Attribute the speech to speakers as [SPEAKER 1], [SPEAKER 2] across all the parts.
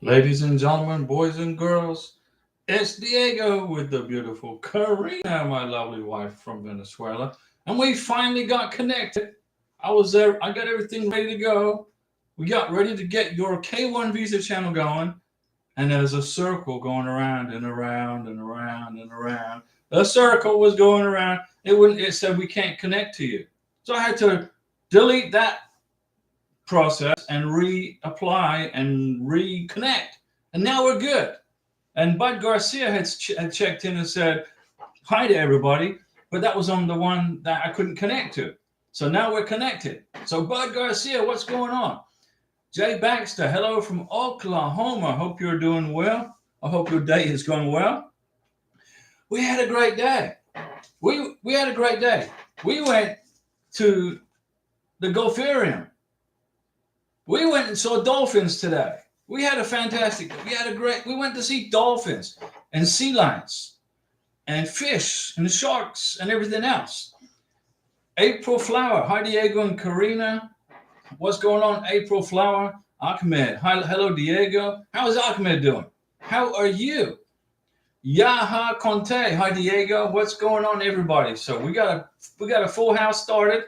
[SPEAKER 1] Ladies and gentlemen, boys and girls, it's Diego with the beautiful Karina, my lovely wife from Venezuela. And we finally got connected. I was there, I got everything ready to go. We got ready to get your K1 Visa channel going. And there's a circle going around and around and around and around. The circle was going around. It said we can't connect to you. So I had to delete that process and reapply and reconnect. And now we're good. And Bud Garcia had checked in and said hi to everybody, but that was on the one that I couldn't connect to. So now we're connected. So Bud Garcia, what's going on? Jay Baxter, hello from Oklahoma. Hope you're doing well. I hope your day is going well. We had a great day. We had a great day. We went to the Gulfarium. We went and saw dolphins today. We had a fantastic, we went to see dolphins and sea lions and fish and sharks and everything else. April Flower, hi Diego and Karina. What's going on, April Flower? Ahmed, hi, hello Diego. How is Ahmed doing? How are you? Yaha Conte, hi Diego. What's going on, everybody? So we got a full house started.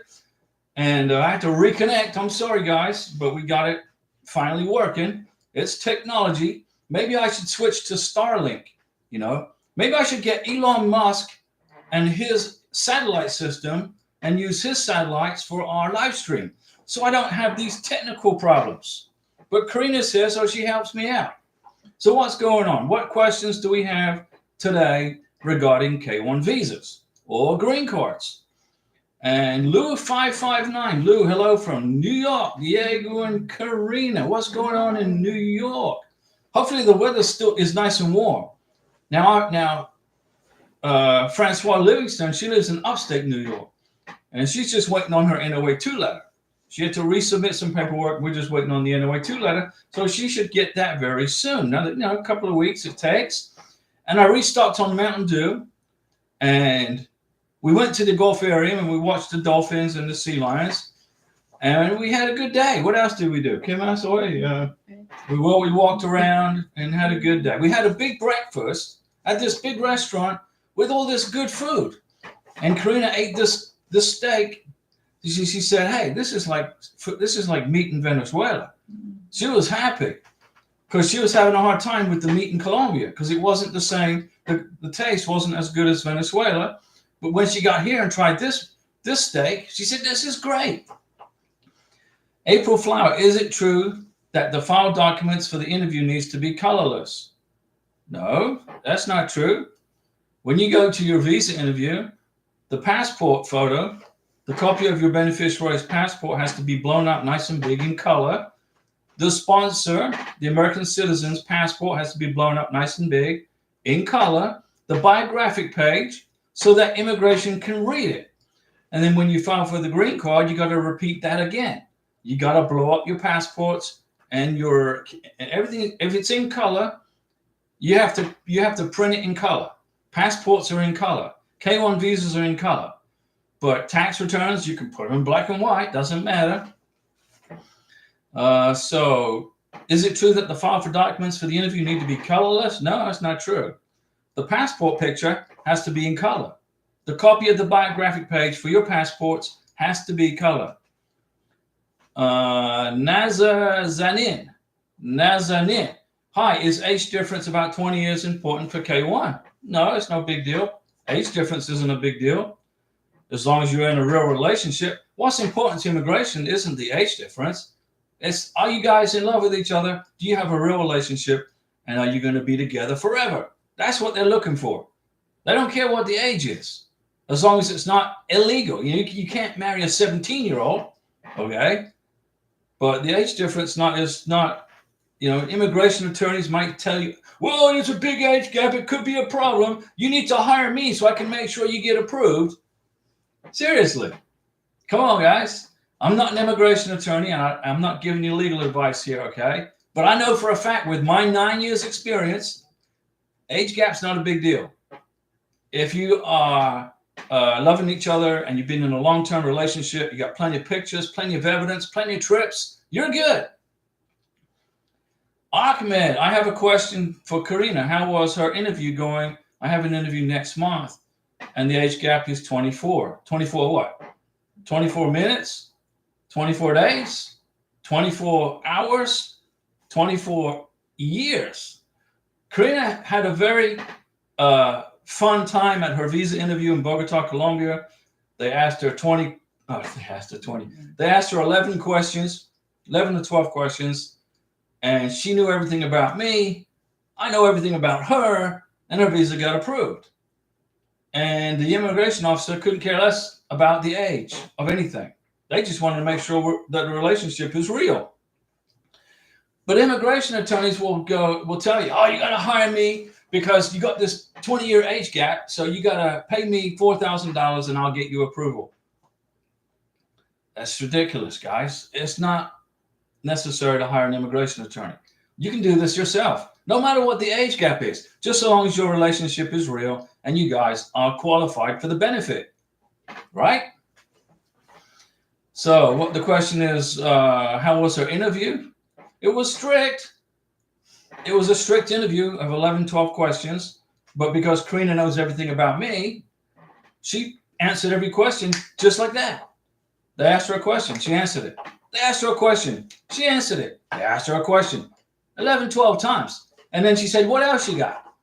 [SPEAKER 1] And I had to reconnect. I'm sorry, guys, but we got it finally working. It's technology. Maybe I should switch to Starlink. Maybe I should get Elon Musk and his satellite system and use his satellites for our live stream, so I don't have these technical problems. But Karina's here, so she helps me out. So what's going on? What questions do we have today regarding K1 visas or green cards? And Lou559, Lou, hello from New York, Diego and Karina. What's going on in New York? Hopefully the weather still is nice and warm. Now, Francois Livingston, she lives in upstate New York, and she's just waiting on her NOA2 letter. She had to resubmit some paperwork. We're just waiting on the NOA2 letter, so she should get that very soon. Now, a couple of weeks it takes. And I restocked on Mountain Dew, and we went to the Gulfarium and we watched the dolphins and the sea lions, and we had a good day. What else did we do? Kim, I saw we walked around and had a good day. We had a big breakfast at this big restaurant with all this good food, and Karina ate this steak. She said, "Hey, this is like meat in Venezuela." She was happy because she was having a hard time with the meat in Colombia because it wasn't the same. The taste wasn't as good as Venezuela. But when she got here and tried this steak, she said, "This is great." April Flower, is it true that the file documents for the interview needs to be colorless? No, that's not true. When you go to your visa interview, the passport photo, the copy of your beneficiary's passport has to be blown up nice and big in color. The sponsor, the American citizen's passport has to be blown up nice and big in color. The biographic page, so that immigration can read it. And then when you file for the green card, you got to repeat that again. You got to blow up your passports and everything. If it's in color, you have to print it in color. Passports are in color. K1 visas are in color. But tax returns, you can put them in black and white. Doesn't matter. So is it true that the file for documents for the interview need to be colorless? No, that's not true. The passport picture has to be in color. The copy of the biographic page for your passports has to be color. Nazanin. Hi, is age difference about 20 years important for K1? No, it's no big deal. Age difference isn't a big deal. As long as you're in a real relationship. What's important to immigration isn't the age difference. It's, are you guys in love with each other? Do you have a real relationship? And are you going to be together forever? That's what they're looking for. They don't care what the age is, as long as it's not illegal. You can't marry a 17-year-old, okay? But the age difference is not. Immigration attorneys might tell you, well, there's a big age gap. It could be a problem. You need to hire me so I can make sure you get approved. Seriously. Come on, guys. I'm not an immigration attorney, and I'm not giving you legal advice here, okay? But I know for a fact with my 9 years experience, age gap's not a big deal. If you are loving each other and you've been in a long-term relationship, you got plenty of pictures, plenty of evidence, plenty of trips, you're good. Ahmed, I have a question for Karina. How was her interview going? I have an interview next month, and the age gap is 24. 24 what? 24 minutes? 24 days? 24 hours? 24 years? Karina had a very fun time at her visa interview in Bogota, Colombia. They asked her 11 questions, 11 to 12 questions, and she knew everything about me. I know everything about her, and her visa got approved. And the immigration officer couldn't care less about the age of anything. They just wanted to make sure that the relationship is real. But immigration attorneys will tell you, oh, you got to hire me because you got this 20-year age gap, so you got to pay me $4,000 and I'll get you approval. That's ridiculous, guys. It's not necessary to hire an immigration attorney. You can do this yourself, no matter what the age gap is, just so long as your relationship is real and you guys are qualified for the benefit, right? So what the question is, how was her interview? It was strict. It was a strict interview of 11, 12 questions, but because Karina knows everything about me, she answered every question just like that. They asked her a question, she answered it. They asked her a question, she answered it. They asked her a question 11, 12 times. And then she said, what else you got?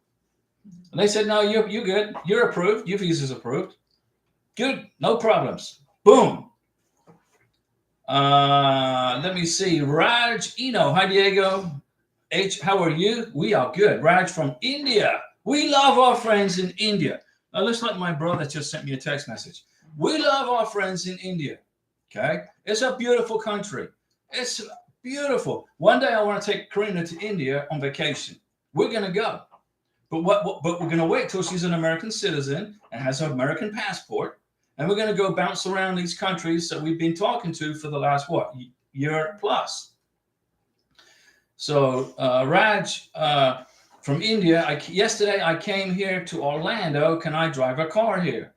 [SPEAKER 1] And they said, no, you're good. You're approved. Your visa's approved. Good. No problems. Boom. Let me see. Raj Eno. Hi, Diego. H, how are you? We are good. Raj from India. We love our friends in India. Now, looks like my brother just sent me a text message. We love our friends in India. Okay? It's a beautiful country. It's beautiful. One day I want to take Karina to India on vacation. We're going to go. But we're going to wait till she's an American citizen and has an American passport. And we're going to go bounce around these countries that we've been talking to for the last, year plus. So Raj from India, yesterday I came here to Orlando. Can I drive a car here?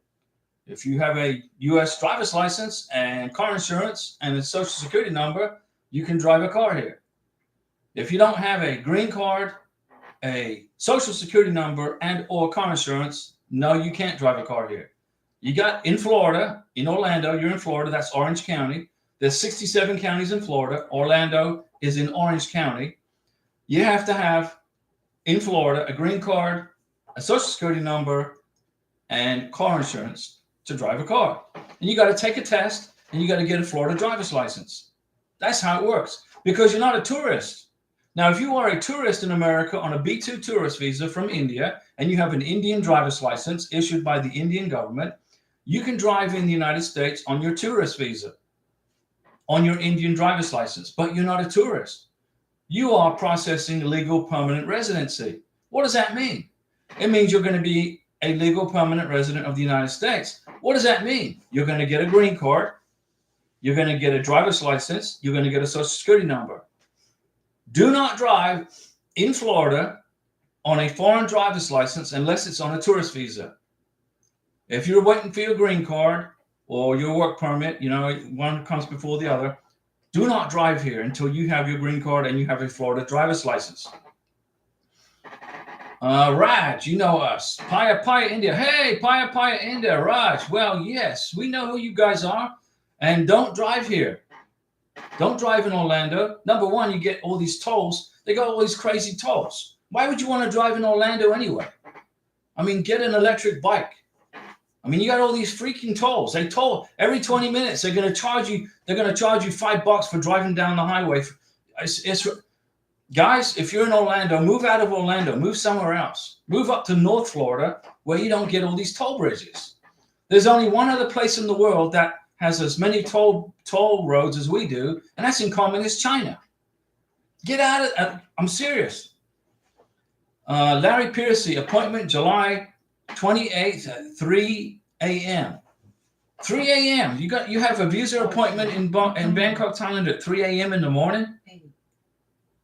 [SPEAKER 1] If you have a U.S. driver's license and car insurance and a social security number, you can drive a car here. If you don't have a green card, a social security number, and or car insurance, no, you can't drive a car here. You got in Florida, in Orlando, you're in Florida, that's Orange County. There's 67 counties in Florida. Orlando is in Orange County. You have to have, in Florida, a green card, a social security number, and car insurance to drive a car. And you got to take a test, and you got to get a Florida driver's license. That's how it works, because you're not a tourist. Now, if you are a tourist in America on a B2 tourist visa from India, and you have an Indian driver's license issued by the Indian government, you can drive in the United States on your tourist visa, on your Indian driver's license, but you're not a tourist. You are processing legal permanent residency. What does that mean? It means you're going to be a legal permanent resident of the United States. What does that mean? You're going to get a green card. You're going to get a driver's license. You're going to get a social security number. Do not drive in Florida on a foreign driver's license unless it's on a tourist visa. If you're waiting for your green card or your work permit, one comes before the other, do not drive here until you have your green card and you have a Florida driver's license. Raj, you know us. Paya India. Hey, Paya India. Raj, well, yes, we know who you guys are. And don't drive here. Don't drive in Orlando. Number one, you get all these tolls. They got all these crazy tolls. Why would you want to drive in Orlando anyway? I mean, get an electric bike. I mean, you got all these freaking tolls. They toll every 20 minutes. They're going to charge you. They're going to charge you $5 for driving down the highway. Guys, if you're in Orlando, move out of Orlando. Move somewhere else. Move up to North Florida where you don't get all these toll bridges. There's only one other place in the world that has as many toll roads as we do, and that's in communist China. Get out of it. I'm serious. Larry Piercy, appointment July 28th at 3 a.m. 3 a.m. You have a visa appointment in Bangkok, Thailand at 3 a.m. in the morning?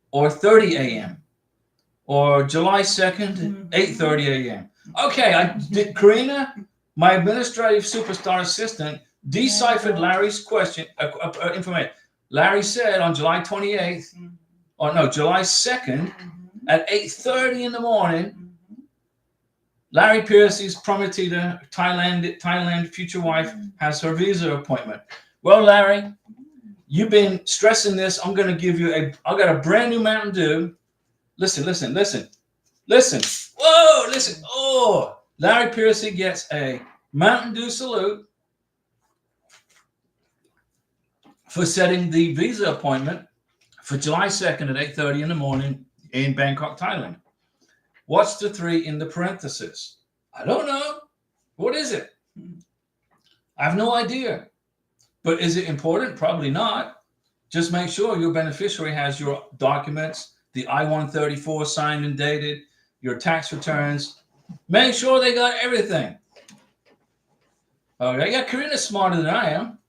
[SPEAKER 1] Or 30 a.m. Or July 2nd, 8:30 a.m. Okay, Karina, my administrative superstar assistant, deciphered Larry's question, information. Larry said on July 28th or no, July 2nd at 8:30 in the morning. Larry Piercy's prometida, Thailand future wife, has her visa appointment. Well, Larry, you've been stressing this. I'm going to give you I got a brand new Mountain Dew. Listen. Whoa, listen. Oh, Larry Piercy gets a Mountain Dew salute for setting the visa appointment for July 2nd at 8:30 in the morning in Bangkok, Thailand. What's the 3 in the parentheses? I don't know. What is it? I have no idea. But is it important? Probably not. Just make sure your beneficiary has your documents, the I-134 signed and dated, your tax returns. Make sure they got everything. Okay, yeah, Karina's smarter than I am.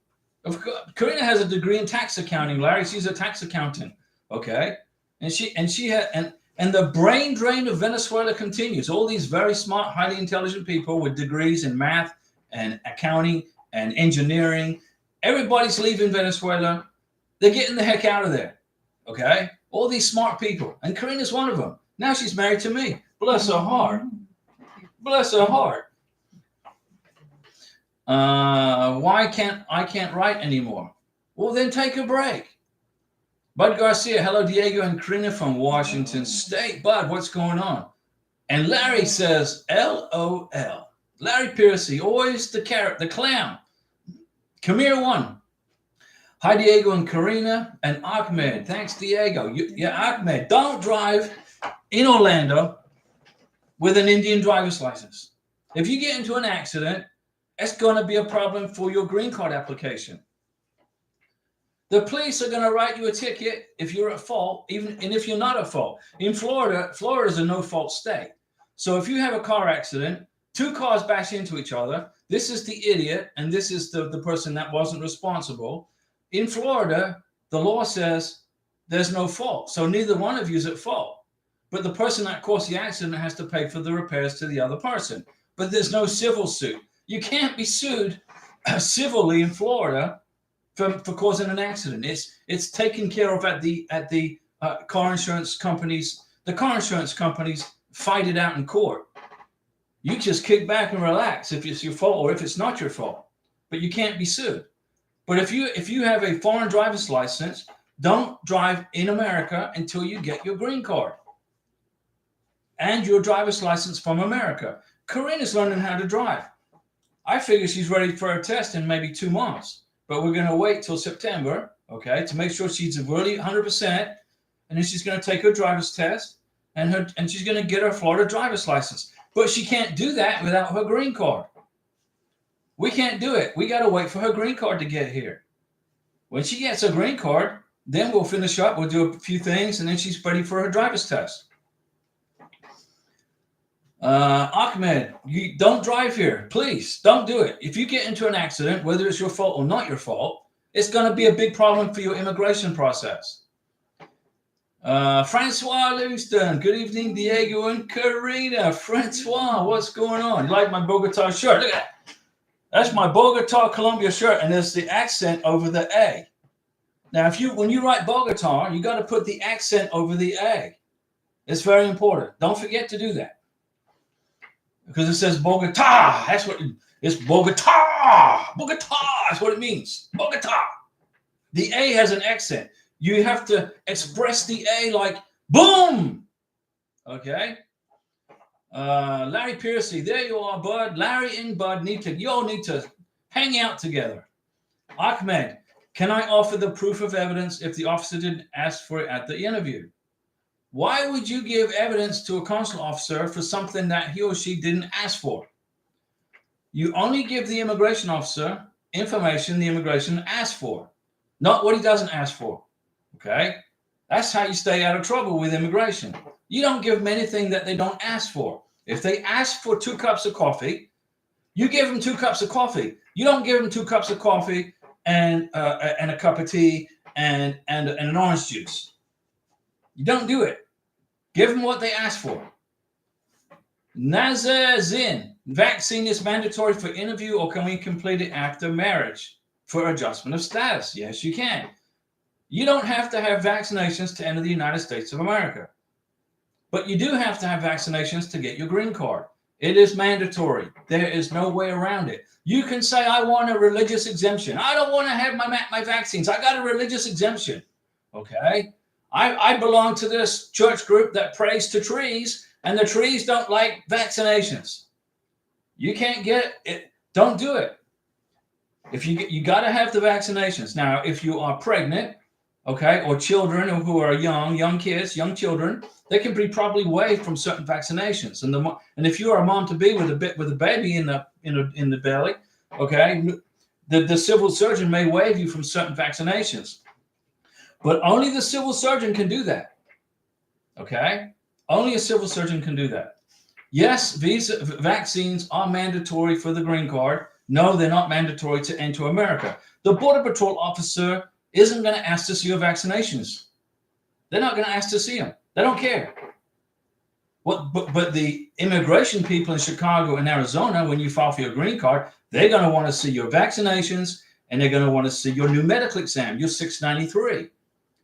[SPEAKER 1] Karina has a degree in tax accounting, Larry. She's a tax accountant. Okay, and the brain drain of Venezuela continues. All these very smart, highly intelligent people with degrees in math and accounting and engineering. Everybody's leaving Venezuela. They're getting the heck out of there. Okay, all these smart people, and Karina's one of them. Now she's married to me. Bless her heart. Bless her heart. Why can't I write anymore? Well, then take a break. Bud Garcia, hello, Diego and Karina from Washington State. Bud, what's going on? And Larry says, LOL. Larry Piercy, always the carrot, the clown. Kamir 1. Hi, Diego and Karina and Ahmed. Thanks, Diego. Ahmed, don't drive in Orlando with an Indian driver's license. If you get into an accident, it's going to be a problem for your green card application. The police are going to write you a ticket if you're at fault, and if you're not at fault. In Florida is a no-fault state. So if you have a car accident, 2 cars bash into each other, this is the idiot, and this is the person that wasn't responsible. In Florida, the law says there's no fault. So neither one of you is at fault. But the person that caused the accident has to pay for the repairs to the other person. But there's no civil suit. You can't be sued civilly in Florida for causing an accident. It's taken care of at the car insurance companies. The car insurance companies fight it out in court. You just kick back and relax if it's your fault or if it's not your fault. But you can't be sued. But if you have a foreign driver's license, don't drive in America until you get your green card and your driver's license from America. Corinne is learning how to drive. I figure she's ready for a test in maybe 2 months, but we're going to wait till September, okay, to make sure she's really 100%, and then she's going to take her driver's test, and she's going to get her Florida driver's license. But she can't do that without her green card. We can't do it. We got to wait for her green card to get here. When she gets her green card, then we'll finish up. We'll do a few things, and then she's ready for her driver's test. Ahmed, you don't drive here. Please don't do it. If you get into an accident, whether it's your fault or not your fault, it's going to be a big problem for your immigration process. Francois Lewiston, good evening, Diego and Karina. Francois, what's going on? You like my Bogota shirt? Look at that. That's my Bogota, Colombia shirt, and there's the accent over the A. Now, when you write Bogota, you got to put the accent over the A. It's very important. Don't forget to do that. Because it says Bogota. That's what it's Bogota. Bogota. That's what it means. Bogota. The A has an accent. You have to express the A like boom. Okay. Larry Piercy, there you are, Bud. Larry and Bud you all need to hang out together. Ahmed, can I offer the proof of evidence if the officer didn't ask for it at the interview? Why would you give evidence to a consular officer for something that he or she didn't ask for? You only give the immigration officer information the immigration asked for, not what he doesn't ask for. Okay? That's how you stay out of trouble with immigration. You don't give them anything that they don't ask for. If they ask for 2 cups of coffee, you give them 2 cups of coffee. You don't give them 2 cups of coffee and a cup of tea and an orange juice. You don't do it. Give them what they ask for. Nazar Zin, vaccine is mandatory for interview, or can we complete it after marriage for adjustment of status? Yes, you can. You don't have to have vaccinations to enter the United States of America. But you do have to have vaccinations to get your green card. It is mandatory. There is no way around it. You can say, I want a religious exemption. I don't want to have my vaccines. I got a religious exemption. Okay? I belong to this church group that prays to trees, and the trees don't like vaccinations. You can't get it. Don't do it. If you got to have the vaccinations. Now, if you are pregnant, okay, or children who are young kids, young children, they can be probably waived from certain vaccinations. And if you are a mom to be with a baby in the belly, okay, the civil surgeon may waive you from certain vaccinations. But only the civil surgeon can do that. Okay? Only a civil surgeon can do that. Yes, vaccines are mandatory for the green card. No, they're not mandatory to enter America. The Border Patrol officer isn't going to ask to see your vaccinations. They're not going to ask to see them. They don't care. But the immigration people in Chicago and Arizona, when you file for your green card, they're going to want to see your vaccinations, and they're going to want to see your new medical exam, your 693.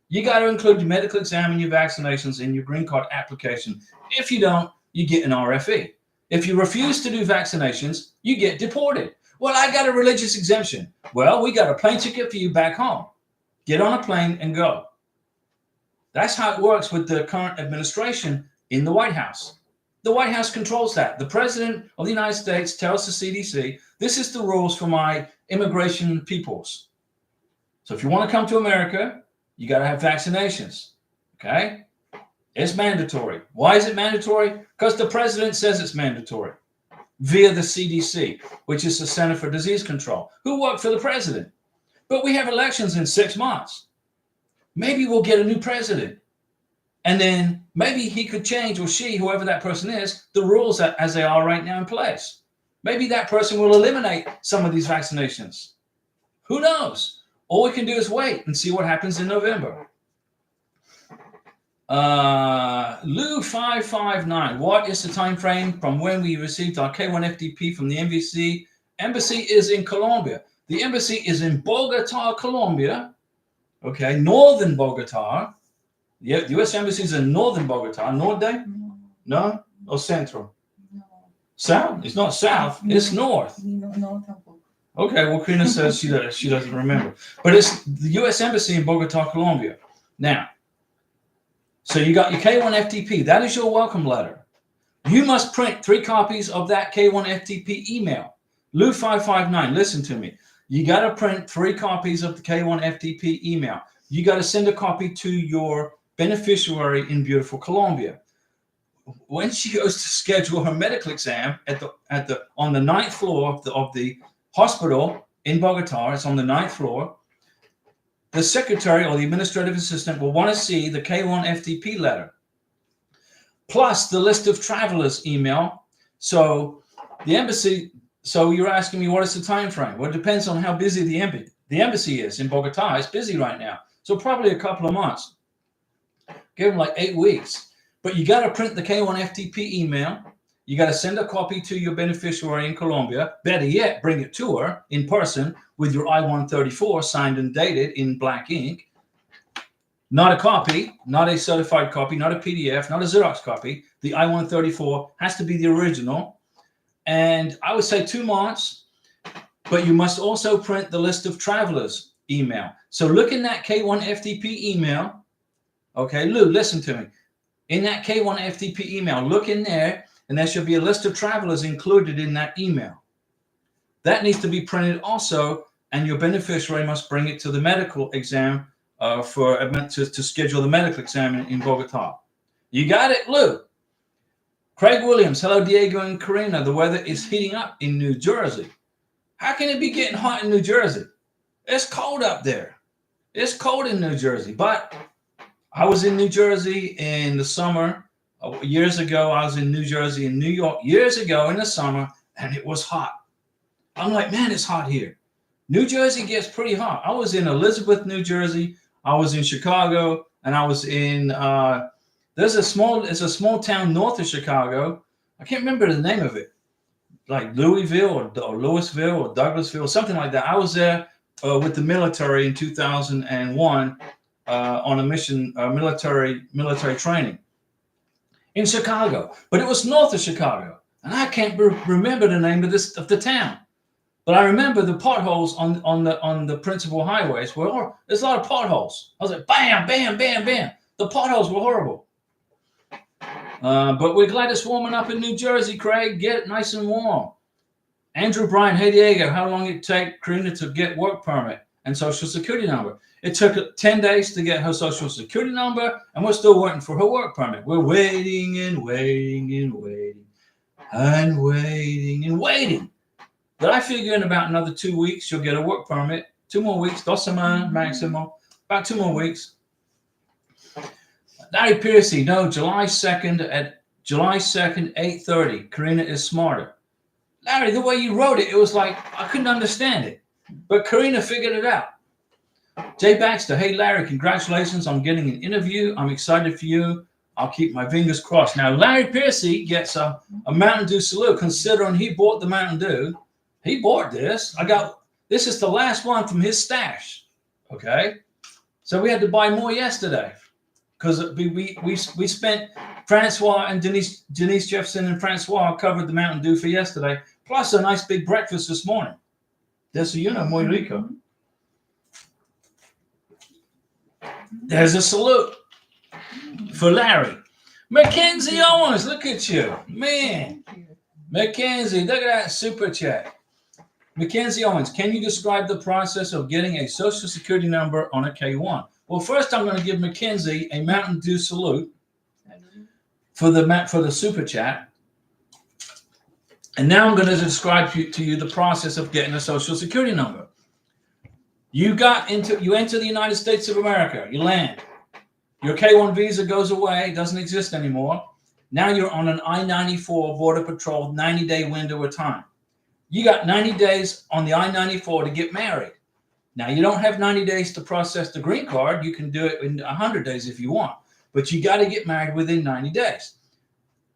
[SPEAKER 1] You got to include your medical exam and your vaccinations in your green card application. If you don't, you get an RFE. If you refuse to do vaccinations, you get deported. Well, I got a religious exemption. Well, we got a plane ticket for you back home. Get on a plane and go. That's how it works with the current administration in the White House. The White House controls that. The President of the United States tells the CDC, this is the rules for my immigration peoples. So if you want to come to America, you got to have vaccinations. Okay? It's mandatory. Why is it mandatory? Because the president says it's mandatory via the CDC, which is the Center for Disease Control, who work for the president. But we have elections in 6 months. Maybe we'll get a new president. And then maybe he could change, or she, whoever that person is, the rules as they are right now in place. Maybe that person will eliminate some of these vaccinations. Who knows? All we can do is wait and see what happens in November. Lou559, what is the time frame from when we received our K1 FTP from the embassy? Embassy is in Colombia. The embassy is in Bogota, Colombia. Okay, northern Bogota. Yeah, the U.S. embassy is in northern Bogota. Norte? No? Or central? No. South? It's not south. No. It's north. No. Okay, well, Karina says she doesn't remember. But it's the U.S. embassy in Bogota, Colombia. Now, so you got your K1 FTP. That is your welcome letter. You must print 3 copies of that K1 FTP email. Lou559, listen to me. You got to print 3 copies of the K1 FTP email. You got to send a copy to your beneficiary in beautiful Colombia. When she goes to schedule her medical exam on the 9th floor of the hospital in Bogota, it's on the 9th floor, the secretary or the administrative assistant will want to see the K1 FTP letter, plus the list of travelers email. So the embassy, so you're asking me, what is the time frame? Well, it depends on how busy the embassy is in Bogota. It's busy right now. So probably a couple of months. Give them like 8 weeks. But you got to print the K1 FTP email. You got to send a copy to your beneficiary in Colombia. Better yet, bring it to her in person with your I-134 signed and dated in black ink. Not a copy, not a certified copy, not a PDF, not a Xerox copy. The I-134 has to be the original. And I would say 2 months, but you must also print the list of travelers email. So look in that K1 FTP email. Okay, Lou, listen to me. In that K1 FTP email, look in there, and there should be a list of travelers included in that email. That needs to be printed also, and your beneficiary must bring it to the medical exam to schedule the medical exam in Bogota. You got it, Lou? Craig Williams, hello, Diego and Karina. The weather is heating up in New Jersey. How can it be getting hot in New Jersey? It's cold up there. It's cold in New Jersey, but I was in New Jersey in the summer. Years ago, I was in New Jersey and New York years ago in the summer, and it was hot. I'm like, man, it's hot here. New Jersey gets pretty hot. I was in Elizabeth, New Jersey. I was in Chicago, and I was in it's a small town north of Chicago. I can't remember the name of it, like Louisville or Louisville or Douglasville, something like that. I was there with the military in 2001, on a mission, military training in Chicago, but it was north of Chicago, and I can't remember the name of the town. But I remember the potholes on the principal highways were there's a lot of potholes. I was like, bam, bam, bam, bam. The potholes were horrible. But we're glad it's warming up in New Jersey, Craig. Get it nice and warm. Andrew Bryan, hey Diego, how long did it take Karina to get work permit and social security number? It took 10 days to get her social security number, and we're still waiting for her work permit. We're waiting and waiting and waiting and waiting and waiting. But I figure in about another 2 weeks, she'll get a work permit. 2 more weeks, 2 semanas maximum. About 2 more weeks. Larry Piercy, no, July 2nd, 8:30. Karina is smarter. Larry, the way you wrote it, it was like, I couldn't understand it. But Karina figured it out. Jay Baxter, hey Larry, congratulations on getting an interview. I'm excited for you. I'll keep my fingers crossed. Now, Larry Piercy gets a Mountain Dew salute, considering he bought the Mountain Dew. He bought this. This is the last one from his stash. Okay. So we had to buy more yesterday because we spent Francois and Denise Jefferson and Francois covered the Mountain Dew for yesterday, plus a nice big breakfast this morning. Desayuno muy rico. There's a salute for Larry. Mackenzie Owens, look at you. Man. Mackenzie, look at that super chat. Mackenzie Owens, can you describe the process of getting a social security number on a K1? Well, first I'm going to give Mackenzie a Mountain Dew salute for the super chat. And now I'm going to describe to you the process of getting a social security number. You enter the United States of America, you land. Your K1 visa goes away, doesn't exist anymore. Now you're on an I-94 Border Patrol 90-day window of time. You got 90 days on the I-94 to get married. Now, you don't have 90 days to process the green card. You can do it in 100 days if you want. But you got to get married within 90 days.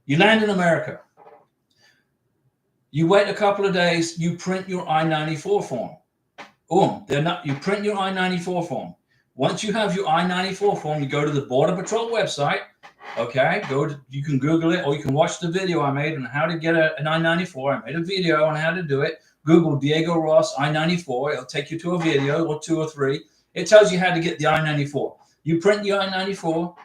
[SPEAKER 1] You land in America. You wait a couple of days. You print your I-94 form. You print your I-94 form. Once you have your I-94 form, you go to the Border Patrol website. Okay, you can Google it, or you can watch the video I made on how to get an I-94. I made a video on how to do it. Google Diego Ross I-94. It'll take you to a video or 2 or 3. It tells you how to get the I-94. You print the I-94.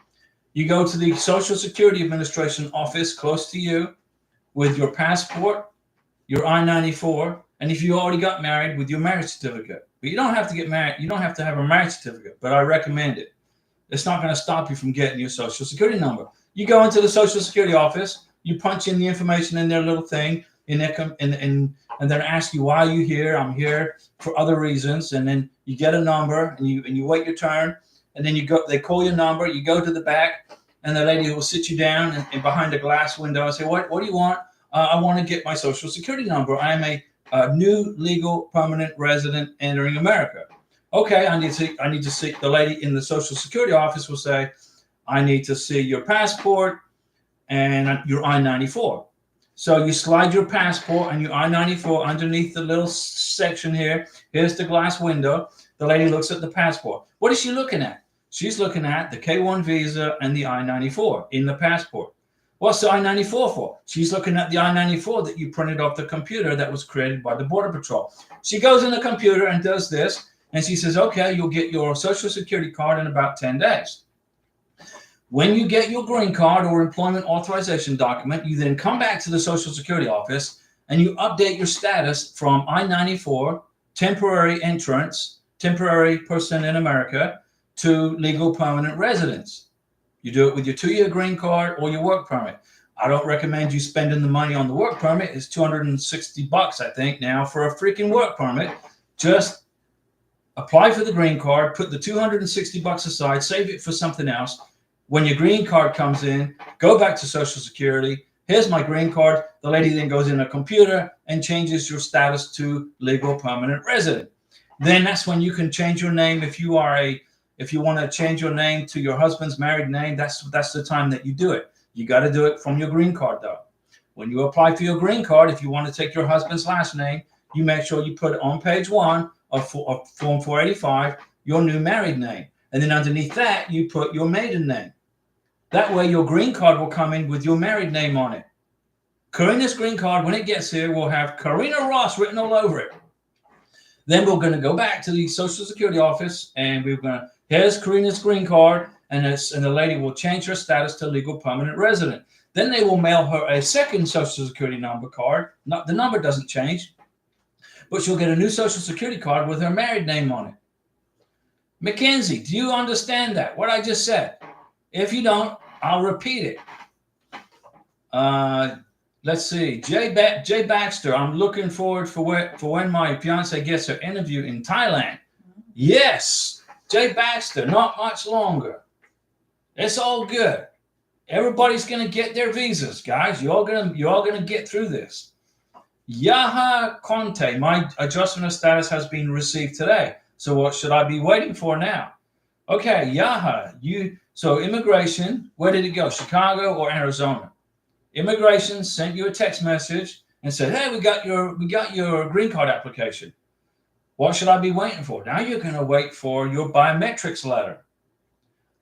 [SPEAKER 1] You go to the Social Security Administration office close to you with your passport, your I-94, and if you already got married, with your marriage certificate. But you don't have to get married. You don't have to have a marriage certificate, but I recommend it. It's not going to stop you from getting your Social Security number. You go into the Social Security office, you punch in the information in their little thing, and then ask you, why are you here? I'm here for other reasons. And then you get a number, and you wait your turn, and then they call your number. You go to the back, and the lady will sit you down and behind a glass window and say, what do you want? I want to get my Social Security number. I am a new legal permanent resident entering America. Okay, I need to see. The lady in the Social Security office will say, I need to see your passport and your I-94. So you slide your passport and your I-94 underneath the little section here. Here's the glass window. The lady looks at the passport. What is she looking at? She's looking at the K1 visa and the I-94 in the passport. What's the I-94 for? She's looking at the I-94 that you printed off the computer that was created by the Border Patrol. She goes in the computer and does this. And she says, okay, you'll get your Social Security card in about 10 days. When you get your green card or employment authorization document, you then come back to the Social Security office and you update your status from I-94, temporary entrance, temporary person in America, to legal permanent residence. You do it with your 2-year green card or your work permit. I don't recommend you spending the money on the work permit. It's $260, I think, now for a freaking work permit. Just apply for the green card, put the $260 aside, save it for something else. When your green card comes in, go back to Social Security. Here's my green card. The lady then goes in a computer and changes your status to legal permanent resident. Then that's when you can change your name. If you want to change your name to your husband's married name, that's the time that you do it. You got to do it from your green card though. When you apply for your green card, if you want to take your husband's last name, you make sure you put on page 1 of Form 485 your new married name.
[SPEAKER 2] And then underneath that, you put your maiden name. That way, your green card will come in with your married name on it. Karina's green card, when it gets here, will have Karina Ross written all over it. Then we're going to go back to the Social Security office, and we're going to, here's Karina's green card, and the lady will change her status to legal permanent resident. Then they will mail her a second Social Security number card. The number doesn't change, but she'll get a new Social Security card with her married name on it. Mackenzie, do you understand that, what I just said? If you don't, I'll repeat it. Let's see. Jay Baxter, I'm looking forward for when my fiance gets her interview in Thailand. Yes, Jay Baxter, not much longer. It's all good. Everybody's gonna get their visas, guys. You're all gonna get through this. Yaha Conte, my adjustment of status has been received today. So what should I be waiting for now? Okay, Yaha, so immigration, where did it go? Chicago or Arizona? Immigration sent you a text message and said, hey, we got your green card application. What should I be waiting for? Now you're going to wait for your biometrics letter.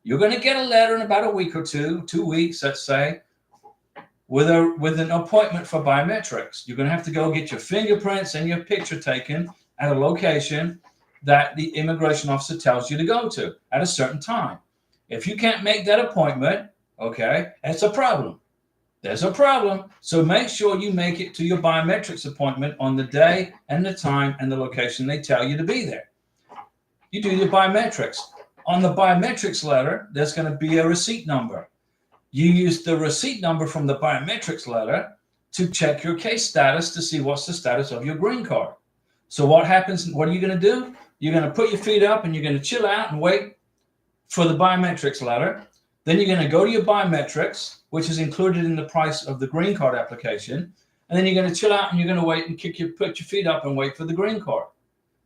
[SPEAKER 2] You're going to get a letter in about a week or 2 weeks, let's say, with an appointment for biometrics. You're going to have to go get your fingerprints and your picture taken at a location that the immigration officer tells you to go to at a certain time. If you can't make that appointment, okay, it's a problem. There's a problem. So make sure you make it to your biometrics appointment on the day and the time and the location they tell you to be there. You do your biometrics. On the biometrics letter, there's going to be a receipt number. You use the receipt number from the biometrics letter to check your case status to see what's the status of your green card. So what happens? What are you going to do? You're going to put your feet up and you're going to chill out and wait for the biometrics letter. Then you're going to go to your biometrics, which is included in the price of the green card application. And then you're going to chill out and you're going to wait and put your feet up and wait for the green card.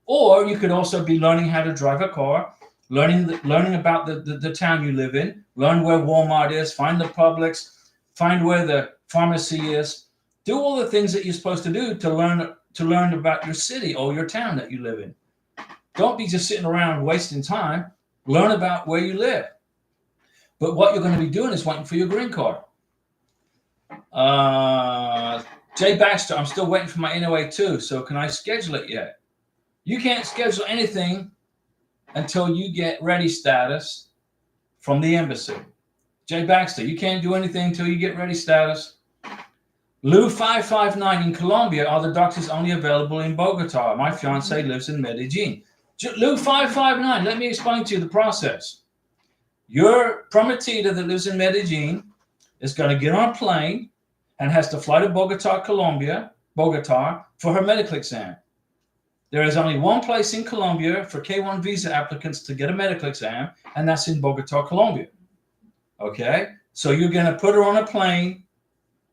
[SPEAKER 2] Or you could also be learning how to drive a car, learning about the town you live in, learn where Walmart is, find the Publix, find where the pharmacy is. Do all the things that you're supposed to do to learn about your city or your town that you live in. Don't be just sitting around wasting time. Learn about where you live. But what you're going to be doing is waiting for your green card. Jay Baxter, I'm still waiting for my NOA too. So can I schedule it yet? You can't schedule anything until you get ready status from the embassy. Jay Baxter, you can't do anything until you get ready status. Lou 559 in Colombia, are the doctors only available in Bogota? My fiance lives in Medellin. Lou 559, let me explain to you the process. Your prometida that lives in Medellin is going to get on a plane and has to fly to Bogota, Colombia, for her medical exam. There is only one place in Colombia for K1 visa applicants to get a medical exam, and that's in Bogota, Colombia. Okay? So you're going to put her on a plane.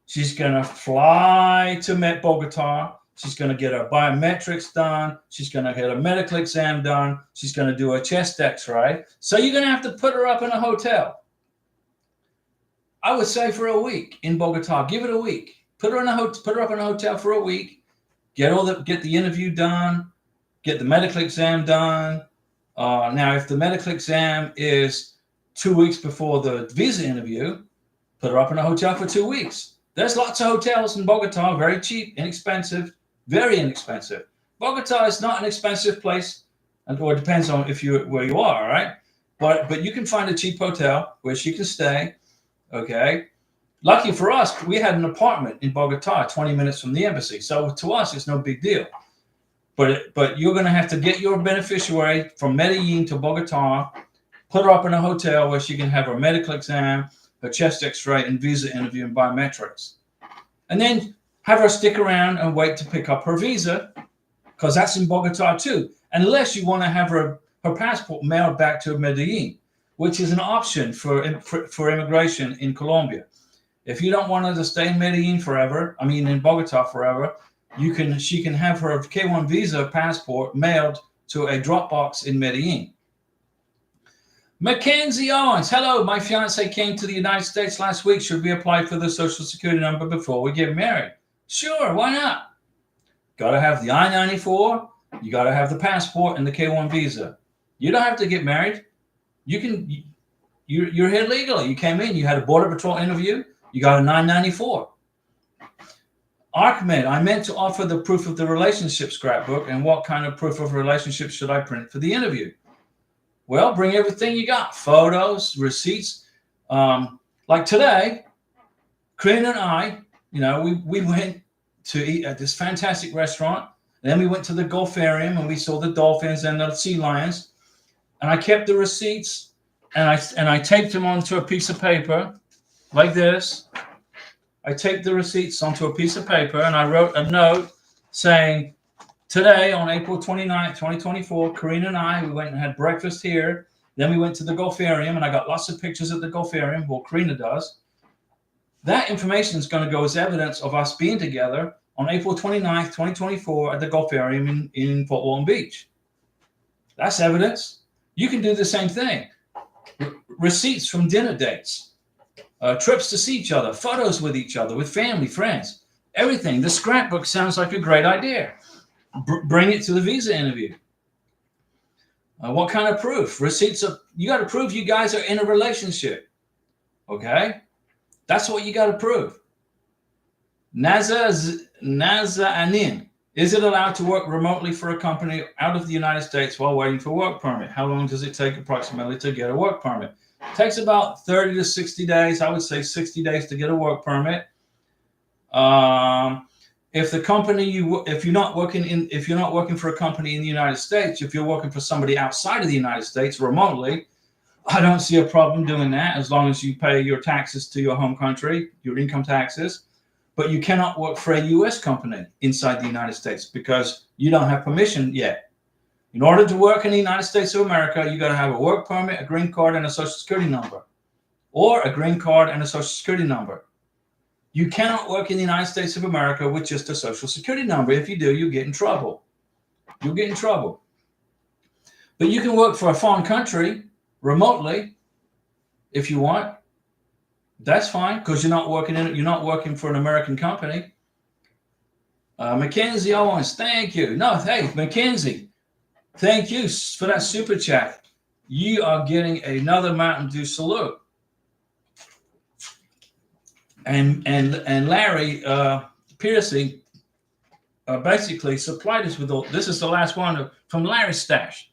[SPEAKER 2] She's going to fly to Bogota. She's going to get her biometrics done. She's going to get a medical exam done. She's going to do a chest x-ray. So you're going to have to put her up in a hotel. I would say for a week in Bogota. Give it a week. Put her up in a hotel for a week. Get the interview done. Get the medical exam done. Now, if the medical exam is 2 weeks before the visa interview, put her up in a hotel for 2 weeks. There's lots of hotels in Bogota, very cheap, inexpensive. Very inexpensive. Bogota is not an expensive place, or it depends on where you are, all right? But you can find a cheap hotel where she can stay, okay? Lucky for us, we had an apartment in Bogota, 20 minutes from the embassy. So to us, it's no big deal. But you're going to have to get your beneficiary from Medellin to Bogota, put her up in a hotel where she can have her medical exam, her chest x-ray, and visa interview and biometrics. And then have her stick around and wait to pick up her visa, because that's in Bogota too. Unless you want to have her passport mailed back to Medellin, which is an option for immigration in Colombia. If you don't want her to stay in Medellin forever, in Bogota forever, she can have her K1 visa passport mailed to a drop box in Medellin. Mackenzie Owens, hello, my fiance came to the United States last week. Should we apply for the Social Security number before we get married? Sure, why not? Got to have the I-94, you got to have the passport and the K1 visa. You don't have to get married. You're here legally. You came in. You had a border patrol interview. You got a 994. Ahmed, I meant to offer the proof of the relationship scrapbook, and what kind of proof of relationship should I print for the interview? Well, bring everything you got, photos, receipts. Like today, Corinne and I, we went to eat at this fantastic restaurant. Then we went to the Gulfarium and we saw the dolphins and the sea lions. And I kept the receipts and I taped them onto a piece of paper like this. I taped the receipts onto a piece of paper and I wrote a note saying, today on April 29th, 2024, Corinne and I, we went and had breakfast here. Then we went to the Gulfarium and I got lots of pictures at the Gulfarium, what Karina does. That information is going to go as evidence of us being together on April 29th, 2024 at the Gulfarium in Fort Walton Beach. That's evidence. You can do the same thing. Receipts from dinner dates, trips to see each other, photos with each other, with family, friends, everything. The scrapbook sounds like a great idea. Bring it to the visa interview. What kind of proof? Receipts of, you got to prove you guys are in a relationship. Okay? That's what you got to prove. Anin. Is it allowed to work remotely for a company out of the United States while waiting for a work permit? How long does it take approximately to get a work permit? It takes about 30 to 60 days. I would say 60 days to get a work permit. If the company if you're not working for a company in the United States, if you're working for somebody outside of the United States remotely, I don't see a problem doing that as long as you pay your taxes to your home country, your income taxes. But you cannot work for a U.S. company inside the United States because you don't have permission yet. In order to work in the United States of America, you got to have a work permit, a green card, and a social security number, or a green card and a social security number. You cannot work in the United States of America with just a social security number. If you do, you get in trouble. You'll get in trouble. But you can work for a foreign country remotely if you want. That's fine because you're not working for an American company. Mackenzie Owens, thank you. No, hey, Mackenzie, thank you for that super chat. You are getting another Mountain Dew salute. And Larry Piercy basically supplied us with all. This is the last one from Larry's stash.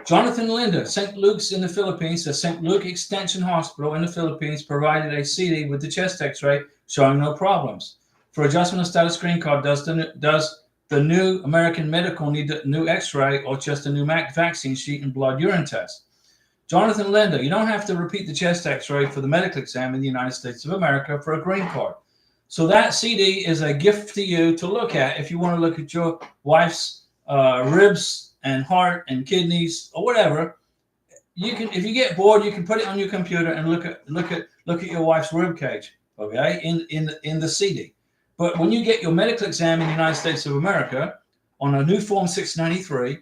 [SPEAKER 2] Jonathan Linda, St. Luke's in the Philippines, the St. Luke Extension Hospital in the Philippines provided a CD with the chest X-ray showing no problems. For adjustment of status green card, does the new American medical need a new X-ray or just a new vaccine sheet and blood urine test? Jonathan Linda, you don't have to repeat the chest X-ray for the medical exam in the United States of America for a green card. So that CD is a gift to you to look at if you want to look at your wife's ribs and heart and kidneys or whatever. You can, if you get bored, you can put it on your computer and look at your wife's rib cage, okay, in the CD. But when you get your medical exam in the United States of America on a new Form 693,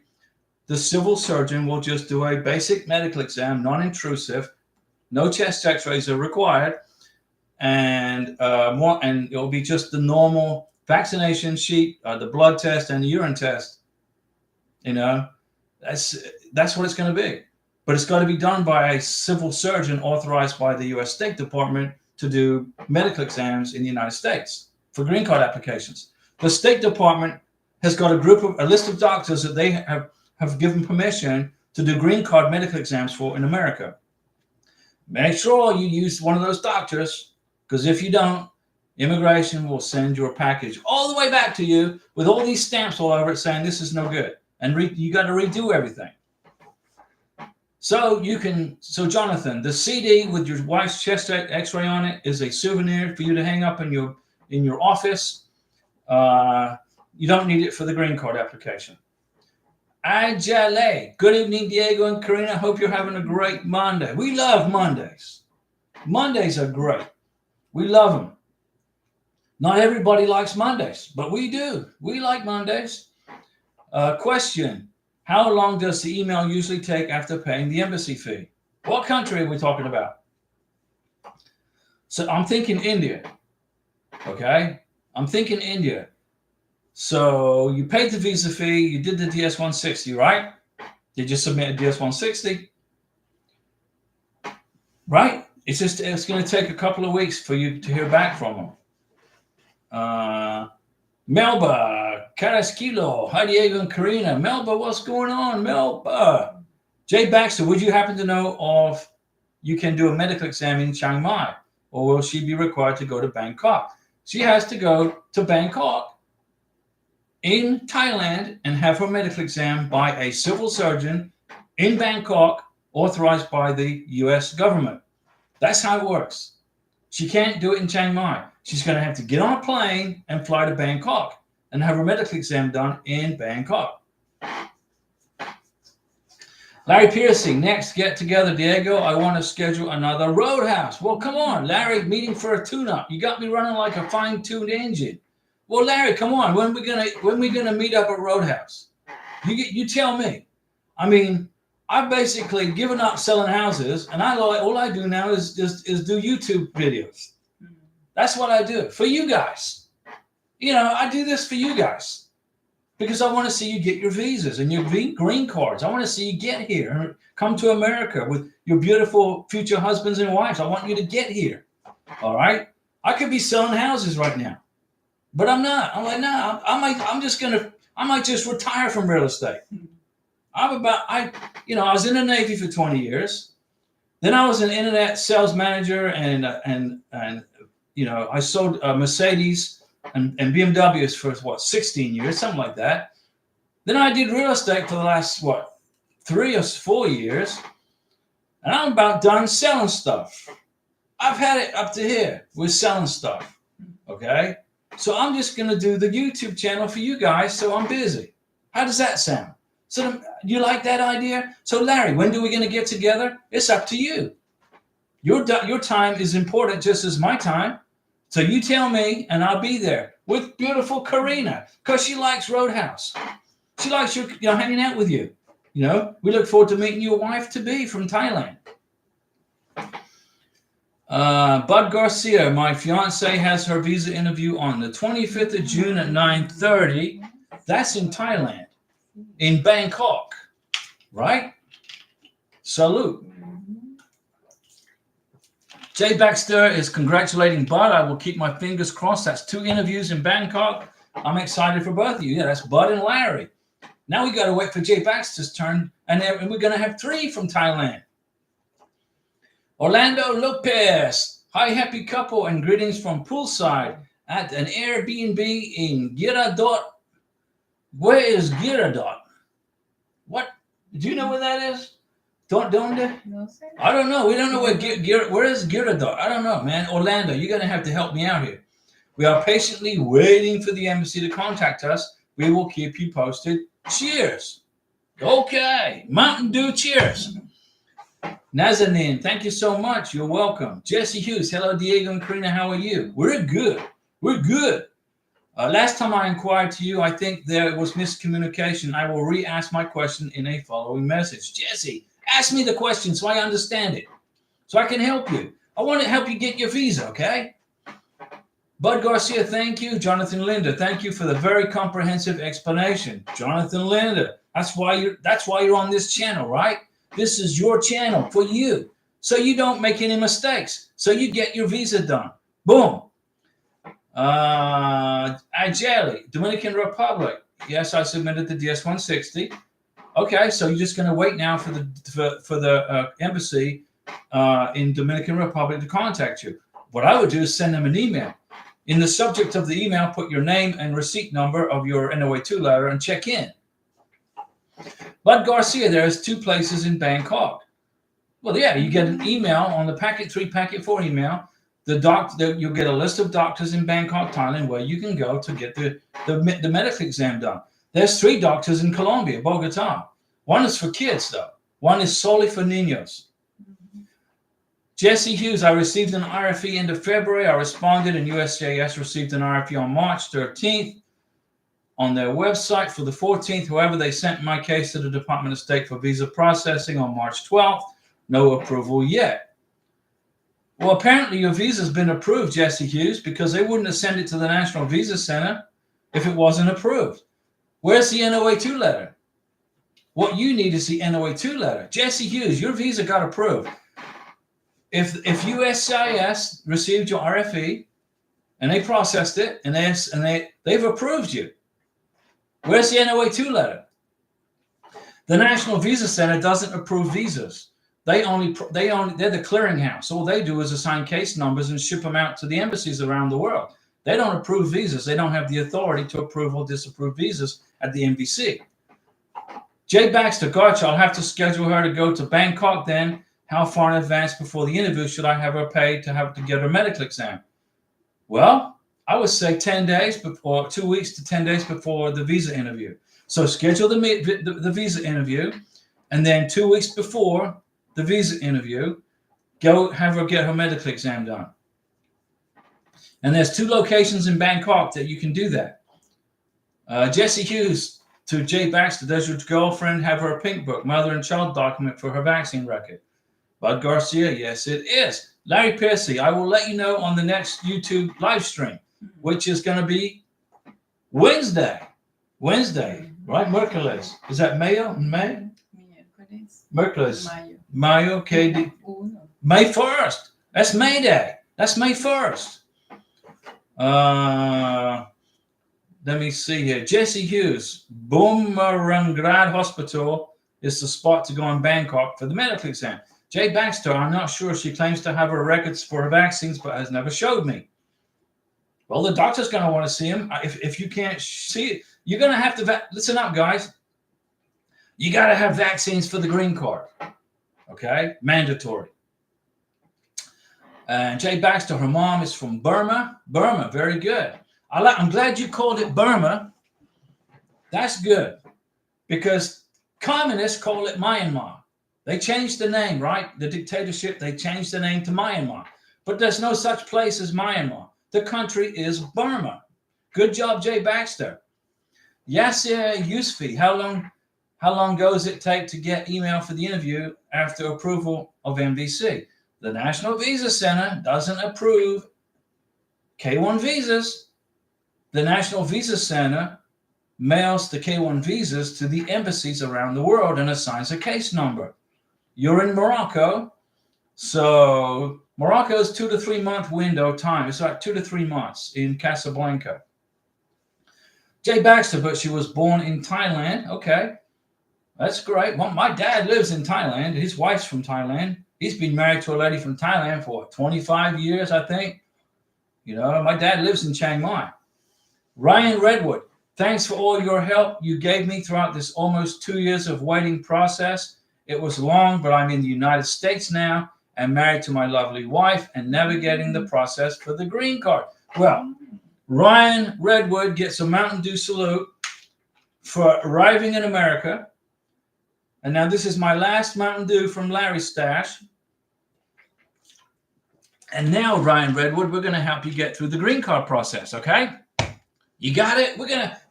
[SPEAKER 2] the civil surgeon will just do a basic medical exam, non-intrusive, no chest X-rays are required, and it'll be just the normal vaccination sheet, the blood test, and the urine test. That's what it's going to be. But it's got to be done by a civil surgeon authorized by the U.S. State Department to do medical exams in the United States for green card applications. The State Department has got a list of doctors that they have given permission to do green card medical exams for in America. Make sure you use one of those doctors, because if you don't, immigration will send your package all the way back to you with all these stamps all over it saying this is no good. And you got to redo everything. So Jonathan, the CD with your wife's chest X-ray on it is a souvenir for you to hang up in your office. You don't need it for the green card application. Ajale, good evening, Diego and Karina. Hope you're having a great Monday. We love Mondays. Mondays are great. We love them. Not everybody likes Mondays, but we do. We like Mondays. Question. How long does the email usually take after paying the embassy fee? What country are we talking about? So I'm thinking India. Okay? I'm thinking India. So you paid the visa fee, you did the DS-160, right? Did you submit a DS-160? right? It's going to take a couple of weeks for you to hear back from them. Melba, Carasquillo, hi Diego and Karina. Melba, what's going on, Melba? Jay Baxter, would you happen to know of you can do a medical exam in Chiang Mai, or will she be required to go to Bangkok? She has to go to Bangkok in Thailand and have her medical exam by a civil surgeon in Bangkok, authorized by the US government. That's how it works. She can't do it in Chiang Mai. She's going to have to get on a plane and fly to Bangkok and have her medical exam done in Bangkok. Larry Piercing, next get together, Diego. I want to schedule another Roadhouse. Well, come on, Larry, meeting for a tune-up. You got me running like a fine-tuned engine. Well, Larry, come on. When we gonna meet up at Roadhouse? You tell me. I mean, I've basically given up selling houses, and all I do now is do YouTube videos. That's what I do for you guys. You know, I do this for you guys because I want to see you get your visas and your green cards. I want to see you get here and come to America with your beautiful future husbands and wives. I want you to get here. All right. I could be selling houses right now, but I'm not. I'm like, no, I might just retire from real estate. I was in the Navy for 20 years. Then I was an internet sales manager and I sold Mercedes and BMWs for 16 years, something like that. Then I did real estate for the last 3 or 4 years, and I'm about done selling stuff. I've had it up to here with selling stuff. Okay, so I'm just gonna do the YouTube channel for you guys. So I'm busy. How does that sound? So you like that idea? So Larry, when are we gonna get together? It's up to you. Your time is important just as my time. So you tell me, and I'll be there with beautiful Karina, because she likes Roadhouse. She likes hanging out with you. You know, we look forward to meeting your wife-to-be from Thailand. Bud Garcia, my fiance has her visa interview on the 25th of June at 9:30. That's in Thailand, in Bangkok, right? Salute. Jay Baxter is congratulating Bud. I will keep my fingers crossed. That's 2 interviews in Bangkok. I'm excited for both of you. Yeah, that's Bud and Larry. Now we got to wait for Jay Baxter's turn, and we're going to have 3 from Thailand. Orlando Lopez. Hi, happy couple, and greetings from poolside at an Airbnb in Giradot. Where is Giradot? What? Do you know where that is? Donde?
[SPEAKER 3] No, sir.
[SPEAKER 2] I don't know. We don't know where is Giradot. I don't know, man. Orlando, you're going to have to help me out here. We are patiently waiting for the embassy to contact us. We will keep you posted. Cheers. Okay. Mountain Dew, cheers. Nazanin, thank you so much. You're welcome. Jesse Hughes, hello, Diego and Karina. How are you? We're good. We're good. Last time I inquired to you, I think there was miscommunication. I will re-ask my question in a following message. Jesse, ask me the question so I understand it, so I can help you. I want to help you get your visa, okay? Bud Garcia, thank you. Jonathan Linder, thank you for the very comprehensive explanation. Jonathan Linder, that's why you're on this channel, right? This is your channel for you, so you don't make any mistakes, so you get your visa done. Boom. Ajali, Dominican Republic. Yes, I submitted the DS-160. Okay, so you're just going to wait now for the embassy in Dominican Republic to contact you. What I would do is send them an email. In the subject of the email, put your name and receipt number of your NOA2 letter and check in. Bud Garcia, there's 2 places in Bangkok. Well, yeah, you get an email on the packet 3, packet 4 email. You'll get a list of doctors in Bangkok, Thailand, where you can go to get the medical exam done. There's 3 doctors in Colombia, Bogota. One is for kids, though. One is solely for niños. Jesse Hughes, I received an RFE end of February. I responded, and USCIS received an RFE on March 13th on their website for the 14th. However, they sent my case to the Department of State for visa processing on March 12th. No approval yet. Well, apparently your visa's been approved, Jesse Hughes, because they wouldn't have sent it to the National Visa Center if it wasn't approved. Where's the NOA2 letter? What you need is the NOA2 letter. Jesse Hughes, your visa got approved. If USCIS received your RFE and they processed it and they've approved you, where's the NOA2 letter? The National Visa Center doesn't approve visas. They're the clearinghouse. All they do is assign case numbers and ship them out to the embassies around the world. They don't approve visas. They don't have the authority to approve or disapprove visas at the NVC. Jay Baxter, gotcha. I'll have to schedule her to go to Bangkok then. How far in advance before the interview should I have her paid to get her medical exam? Well, I would say 10 days before, 2 weeks to 10 days before the visa interview. So schedule the visa interview, and then 2 weeks before the visa interview, go have her get her medical exam done. And there's 2 locations in Bangkok that you can do that. Jesse Hughes to Jay Baxter, does your girlfriend have her pink book, mother and child document for her vaccine record? Bud Garcia, yes, it is. Larry Piercy, I will let you know on the next YouTube live stream, which is going to be Wednesday, right? Mercoles. Is that Mayo? May? Mercoles. Mayo, KD. May 1st. That's May Day. That's May 1st. Let me see here. Jesse Hughes, Bumrungrad Hospital is the spot to go in Bangkok for the medical exam. Jay Baxter, I'm not sure. She claims to have her records for her vaccines, but has never showed me. Well, the doctor's going to want to see him. If you can't see it, you're going to have to, listen up, guys. You got to have vaccines for the green card. Okay? Mandatory. And Jay Baxter, her mom is from Burma. Burma, very good. I'm glad you called it Burma. That's good. Because communists call it Myanmar. They changed the name, right? The dictatorship, they changed the name to Myanmar. But there's no such place as Myanmar. The country is Burma. Good job, Jay Baxter. Yasir Yusfi, how long does it take to get email for the interview after approval of MVC? The National Visa Center doesn't approve K1 visas. The National Visa Center mails the K1 visas to the embassies around the world and assigns a case number. You're in Morocco, so Morocco's 2 to 3 month window time. It's like 2 to 3 months in Casablanca. Jay Baxter, but she was born in Thailand. Okay, that's great. Well, my dad lives in Thailand. His wife's from Thailand. He's been married to a lady from Thailand for 25 years, I think. You know, my dad lives in Chiang Mai. Ryan Redwood, thanks for all your help you gave me throughout this almost 2 years of waiting process. It was long, but I'm in the United States now and married to my lovely wife and navigating the process for the green card. Well, Ryan Redwood gets a Mountain Dew salute for arriving in America. And now this is my last Mountain Dew from Larry's stash. And now, Ryan Redwood, we're going to help you get through the green card process, okay? You got it?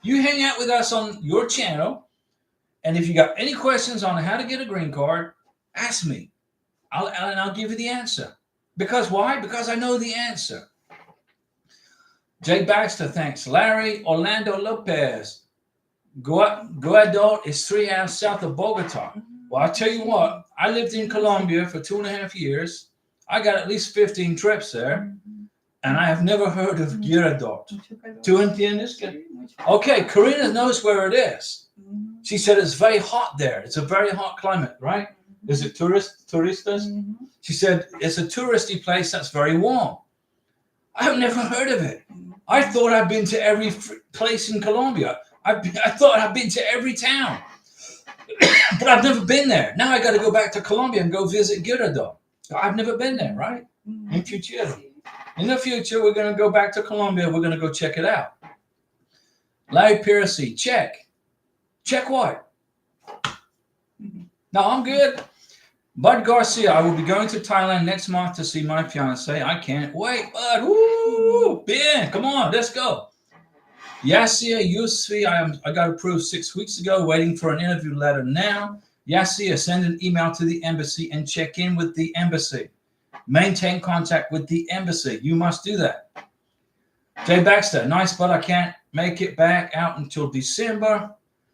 [SPEAKER 2] You hang out with us on your channel. And if you got any questions on how to get a green card, ask me. I'll give you the answer. Because why? Because I know the answer. Jay Baxter, thanks. Larry Orlando Lopez. Guadalajara is 3 hours south of Bogota. Well, I'll tell you what. I lived in Colombia for 2.5 years. I got at least 15 trips there. And I have never heard of Giradot. ¿Tú entiendes? Okay, Karina knows where it is. She said it's very hot there. It's a very hot climate, right? Is it turistas? She said it's a touristy place that's very warm. I've never heard of it. I thought I'd been to every place in Colombia. I thought I'd been to every town. But I've never been there. Now I got to go back to Colombia and go visit Giradot. I've never been there, right? In the future, we're going to go back to Colombia. We're going to go check it out. Larry Piercy, check. Check what? No, I'm good. Bud Garcia, I will be going to Thailand next month to see my fiance. I can't wait, Bud. Woo! Ben, come on, let's go. Yasir Yusfi, I got approved 6 weeks ago, waiting for an interview letter now. Yasir, send an email to the embassy and check in with the embassy. Maintain contact with the embassy. You must do that. Jay Baxter, nice, but I can't make it back out until December.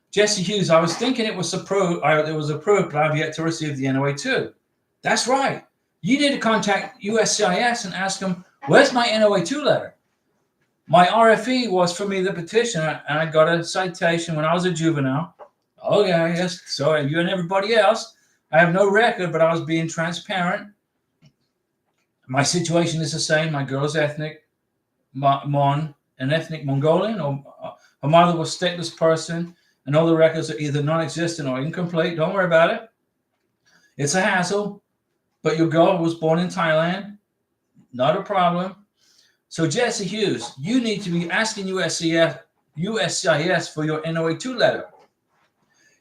[SPEAKER 2] Jesse Hughes, I was thinking it was approved, but I've yet to receive the NOA2. That's right. You need to contact USCIS and ask them, where's my NOA2 letter? My RFE was for me the petition, and I got a citation when I was a juvenile. Okay, yes, so you and everybody else. I have no record, but I was being transparent. My situation is the same. My girl's ethnic Mon, an ethnic Mongolian, or her mother was a stateless person, and all the records are either non-existent or incomplete. Don't worry about it. It's a hassle, but your girl was born in Thailand. Not a problem. So Jesse Hughes, you need to be asking USCIS for your NOA2 letter.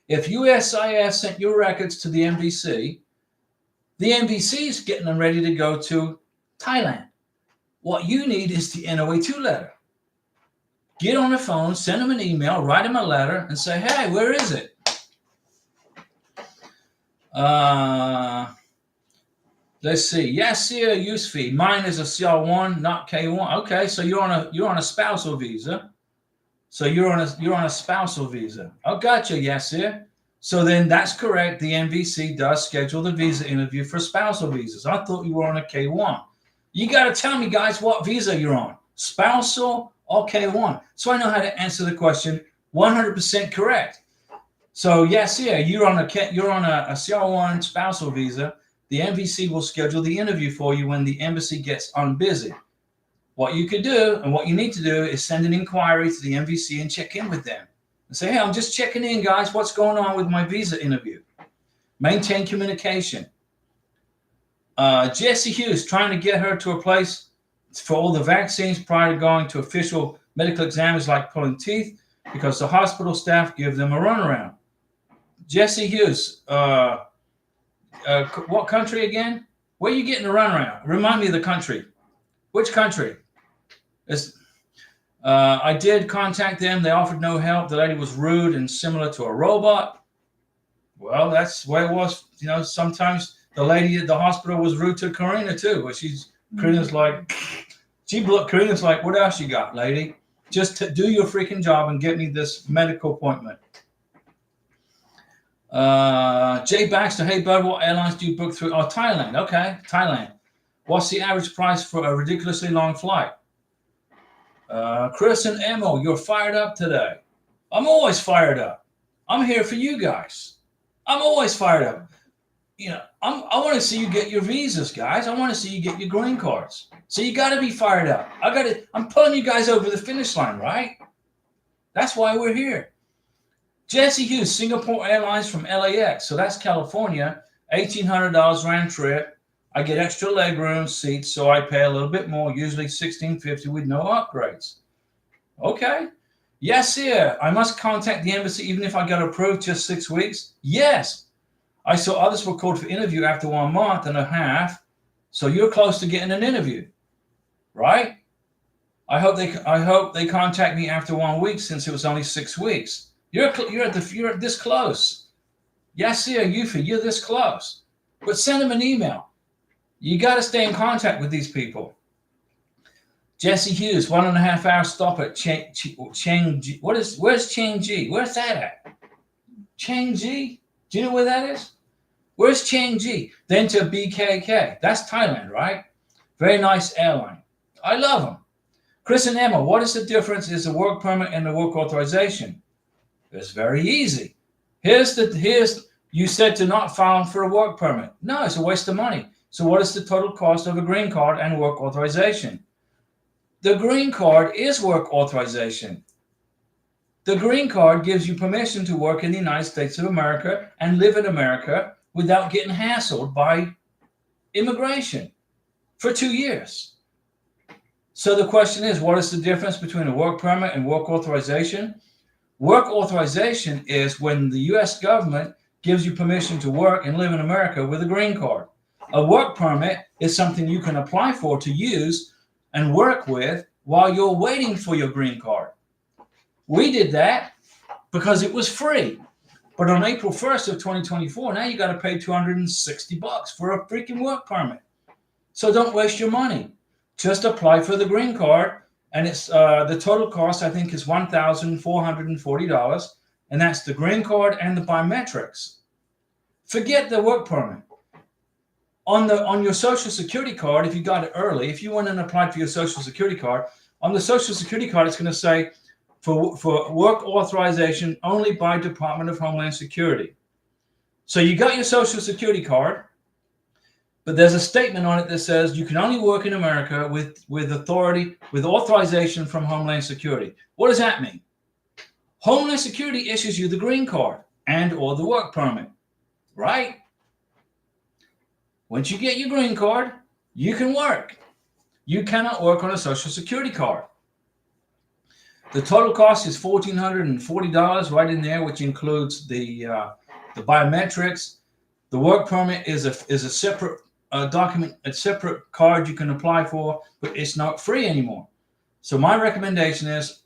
[SPEAKER 2] If USCIS sent your records to the NBC is getting them ready to go to Thailand. What you need is the NOA2 letter. Get on the phone, send them an email, write them a letter, and say, hey, where is it? Let's see. Yasir Yusfi. Mine is a CR1, not K1. Okay, so you're on a spousal visa. So you're on a spousal visa. Oh, gotcha, Yasir. So then that's correct. The NVC does schedule the visa interview for spousal visas. I thought you were on a K1. You got to tell me, guys, what visa you're on, spousal or K1, so I know how to answer the question 100% correct. So yes, yeah, you're on a CR1 spousal visa. The NVC will schedule the interview for you when the embassy gets unbusy. What you could do and what you need to do is send an inquiry to the NVC and check in with them and say, hey, I'm just checking in, guys. What's going on with my visa interview? Maintain communication. Jesse Hughes, trying to get her to a place for all the vaccines prior to going to official medical exams like pulling teeth because the hospital staff give them a runaround. Jesse Hughes, what country again? Where are you getting a runaround? Remind me of the country. Which country? I did contact them. They offered no help. The lady was rude and similar to a robot. Well, that's the way it was. You know, sometimes the lady at the hospital was rude to Karina too. Where Karina's like, Karina's like, what else you got, lady? Just do your freaking job and get me this medical appointment. Jay Baxter, hey bud, what airlines do you book through? Oh, Thailand. Okay, Thailand. What's the average price for a ridiculously long flight? Chris and Emil, you're fired up today. I'm always fired up. I'm here for you guys. I'm always fired up. You know, I want to see you get your visas, guys. I want to see you get your green cards. So you got to be fired up. I'm pulling you guys over the finish line, right? That's why we're here. Jesse Hughes, Singapore Airlines from LAX. So that's California. $1,800 round trip. I get extra legroom seats, so I pay a little bit more, usually $1,650 with no upgrades. Okay. Yes, sir. I must contact the embassy even if I got approved just 6 weeks. Yes. I saw others were called for interview after 1 month and a half. So you're close to getting an interview, right? I hope they contact me after 1 week since it was only 6 weeks. You're this close. Yes, sir, Yuffie, you're this close. But send them an email. You got to stay in contact with these people. Jesse Hughes, 1.5 hour stop at Changji. Where's Changji? Where's that at? Changji? Do you know where that is? Where's Changji? Then to BKK. That's Thailand, right? Very nice airline. I love them. Chris and Emma, what is the difference? Is the work permit and the work authorization? It's very easy. You said to not file for a work permit. No, it's a waste of money. So what is the total cost of a green card and work authorization? The green card is work authorization. The green card gives you permission to work in the United States of America and live in America without getting hassled by immigration for 2 years. So the question is, what is the difference between a work permit and work authorization? Work authorization is when the U.S. government gives you permission to work and live in America with a green card. A work permit is something you can apply for to use and work with while you're waiting for your green card. We did that because it was free. But on April 1st of 2024, now you got to pay $260 for a freaking work permit. So don't waste your money. Just apply for the green card. And it's the total cost, I think, is $1,440. And that's the green card and the biometrics. Forget the work permit. on your Social Security card, if you got it early, if you went and applied for your Social Security card, on the Social Security card, it's going to say for work authorization only by Department of Homeland Security. So you got your Social Security card, but there's a statement on it that says you can only work in America with authorization from Homeland Security. What does that mean? Homeland Security issues you the green card and or the work permit, right? Once you get your green card, you can work. You cannot work on a Social Security card. The total cost is $1,440 right in there, which includes the biometrics. The work permit is a separate document, a separate card you can apply for, but it's not free anymore. So my recommendation is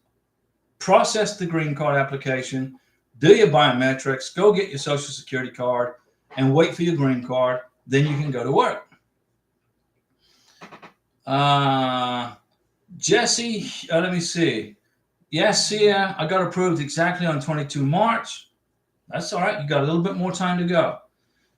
[SPEAKER 2] process the green card application, do your biometrics, go get your Social Security card, and wait for your green card. Then you can go to work. Jesse, let me see. Yes, Sia, I got approved exactly on 22 March. That's all right. You got a little bit more time to go.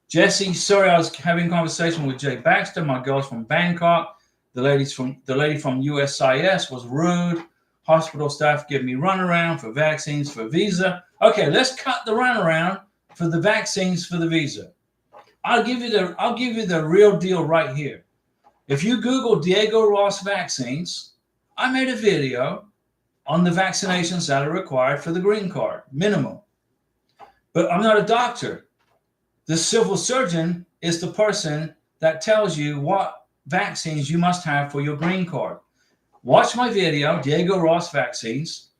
[SPEAKER 2] Jesse, sorry, I was having a conversation with Jay Baxter. My girl's from Bangkok. The lady from USIS was rude. Hospital staff give me runaround for vaccines for visa. Okay, let's cut the runaround for the vaccines for the visa. I'll give you the real deal right here. If you Google Diego Ross vaccines, I made a video on the vaccinations that are required for the green card, minimum. But I'm not a doctor. The civil surgeon is the person that tells you what vaccines you must have for your green card. Watch my video, Diego Ross vaccines.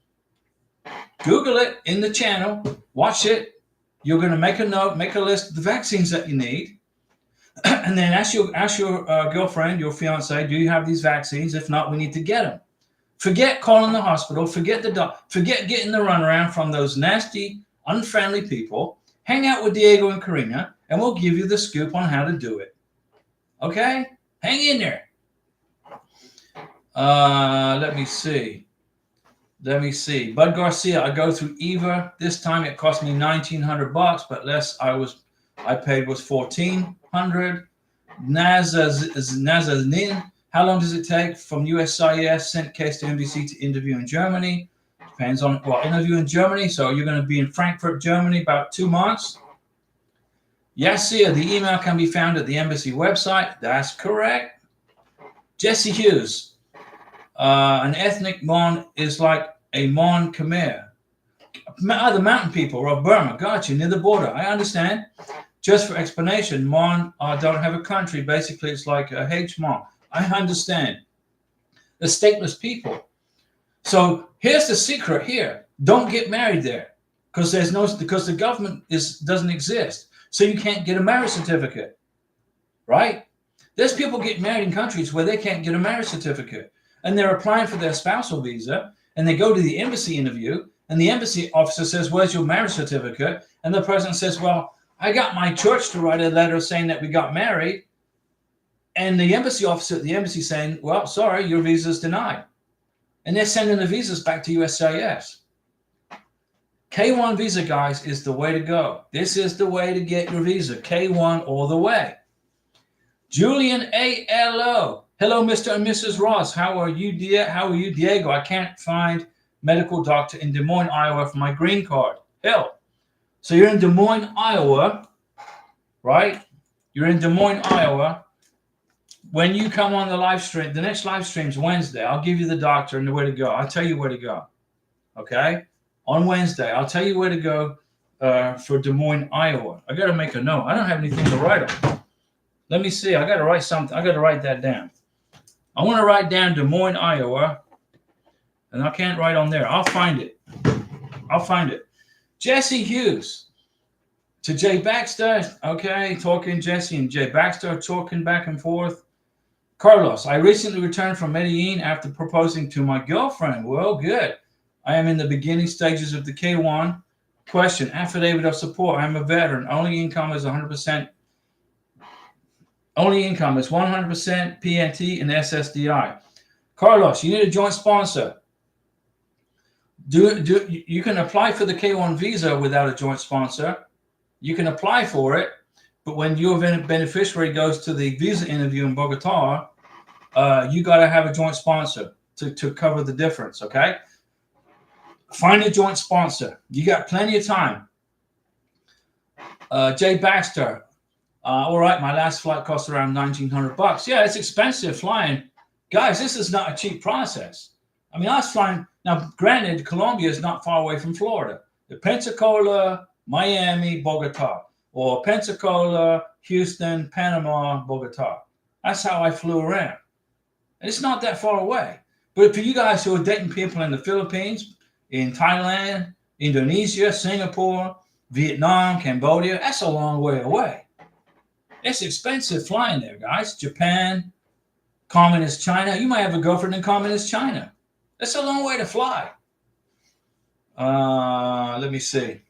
[SPEAKER 2] Google it in the channel. Watch it. You're going to make a note, make a list of the vaccines that you need. And then ask your girlfriend, your fiance, do you have these vaccines? If not, we need to get them. Forget calling the hospital. Forget forget getting the runaround from those nasty, unfriendly people. Hang out with Diego and Karina, and we'll give you the scoop on how to do it. Okay? Hang in there. Let me see. Bud Garcia, I go through Eva. This time it cost me $1,900, but less I paid was $1,400. Nazanin, how long does it take from USIS sent case to NBC to interview in Germany? Depends on interview in Germany. So you're going to be in Frankfurt, Germany, about 2 months. Yes, the email can be found at the embassy website. That's correct. Jesse Hughes, an ethnic Mon is like a Mon Khmer. The mountain people of Burma. Gotcha, near the border. I understand. Just for explanation, Mon don't have a country. Basically, it's like a H-Mon. I understand. The stateless people. So here's the secret here. Don't get married there because the government doesn't exist. So you can't get a marriage certificate, right? There's people getting married in countries where they can't get a marriage certificate, and they're applying for their spousal visa, and they go to the embassy interview, and the embassy officer says, "Where's your marriage certificate?" And the president says, "Well, I got my church to write a letter saying that we got married," and the embassy officer at the embassy saying, "Well, sorry, your visa is denied," and they're sending the visas back to USCIS. K1 visa, guys, is the way to go. This is the way to get your visa. K1 all the way. Julian A.L.O. Hello, Mr. and Mrs. Ross. How are you, Diego? I can't find medical doctor in Des Moines, Iowa for my green card. Hell. So you're in Des Moines, Iowa, right? You're in Des Moines, Iowa. When you come on the live stream, the next live stream is Wednesday. I'll give you the doctor and where to go. I'll tell you where to go. Okay? On Wednesday, I'll tell you where to go for Des Moines, Iowa. I got to make a note. I don't have anything to write on. Let me see. I got to write something. I got to write that down. I want to write down Des Moines, Iowa, and I can't write on there. I'll find it. Jesse Hughes to Jay Baxter. Okay, talking Jesse and Jay Baxter talking back and forth. Carlos, I recently returned from Medellin after proposing to my girlfriend. Well, good. I am in the beginning stages of the K1. Question, affidavit of support. I'm a veteran. Only income is 100%. Only income is 100% PNT and SSDI. Carlos, you need a joint sponsor. You can apply for the K1 visa without a joint sponsor. You can apply for it, But when your beneficiary goes to the visa interview in Bogota, you got to have a joint sponsor to cover the difference, okay? Find a joint sponsor. You got plenty of time. Jay Baxter, all right, my last flight cost around $1,900. Yeah, it's expensive flying. Guys, this is not a cheap process. I mean, I was flying, now granted, Colombia is not far away from Florida. The Pensacola, Miami, Bogota, or Pensacola, Houston, Panama, Bogota. That's how I flew around. And it's not that far away. But for you guys who are dating people in the Philippines, in Thailand, Indonesia, Singapore, Vietnam, Cambodia, that's a long way away. It's expensive flying there, guys. Japan, communist China. You might have a girlfriend in communist China. That's a long way to fly. Let me see.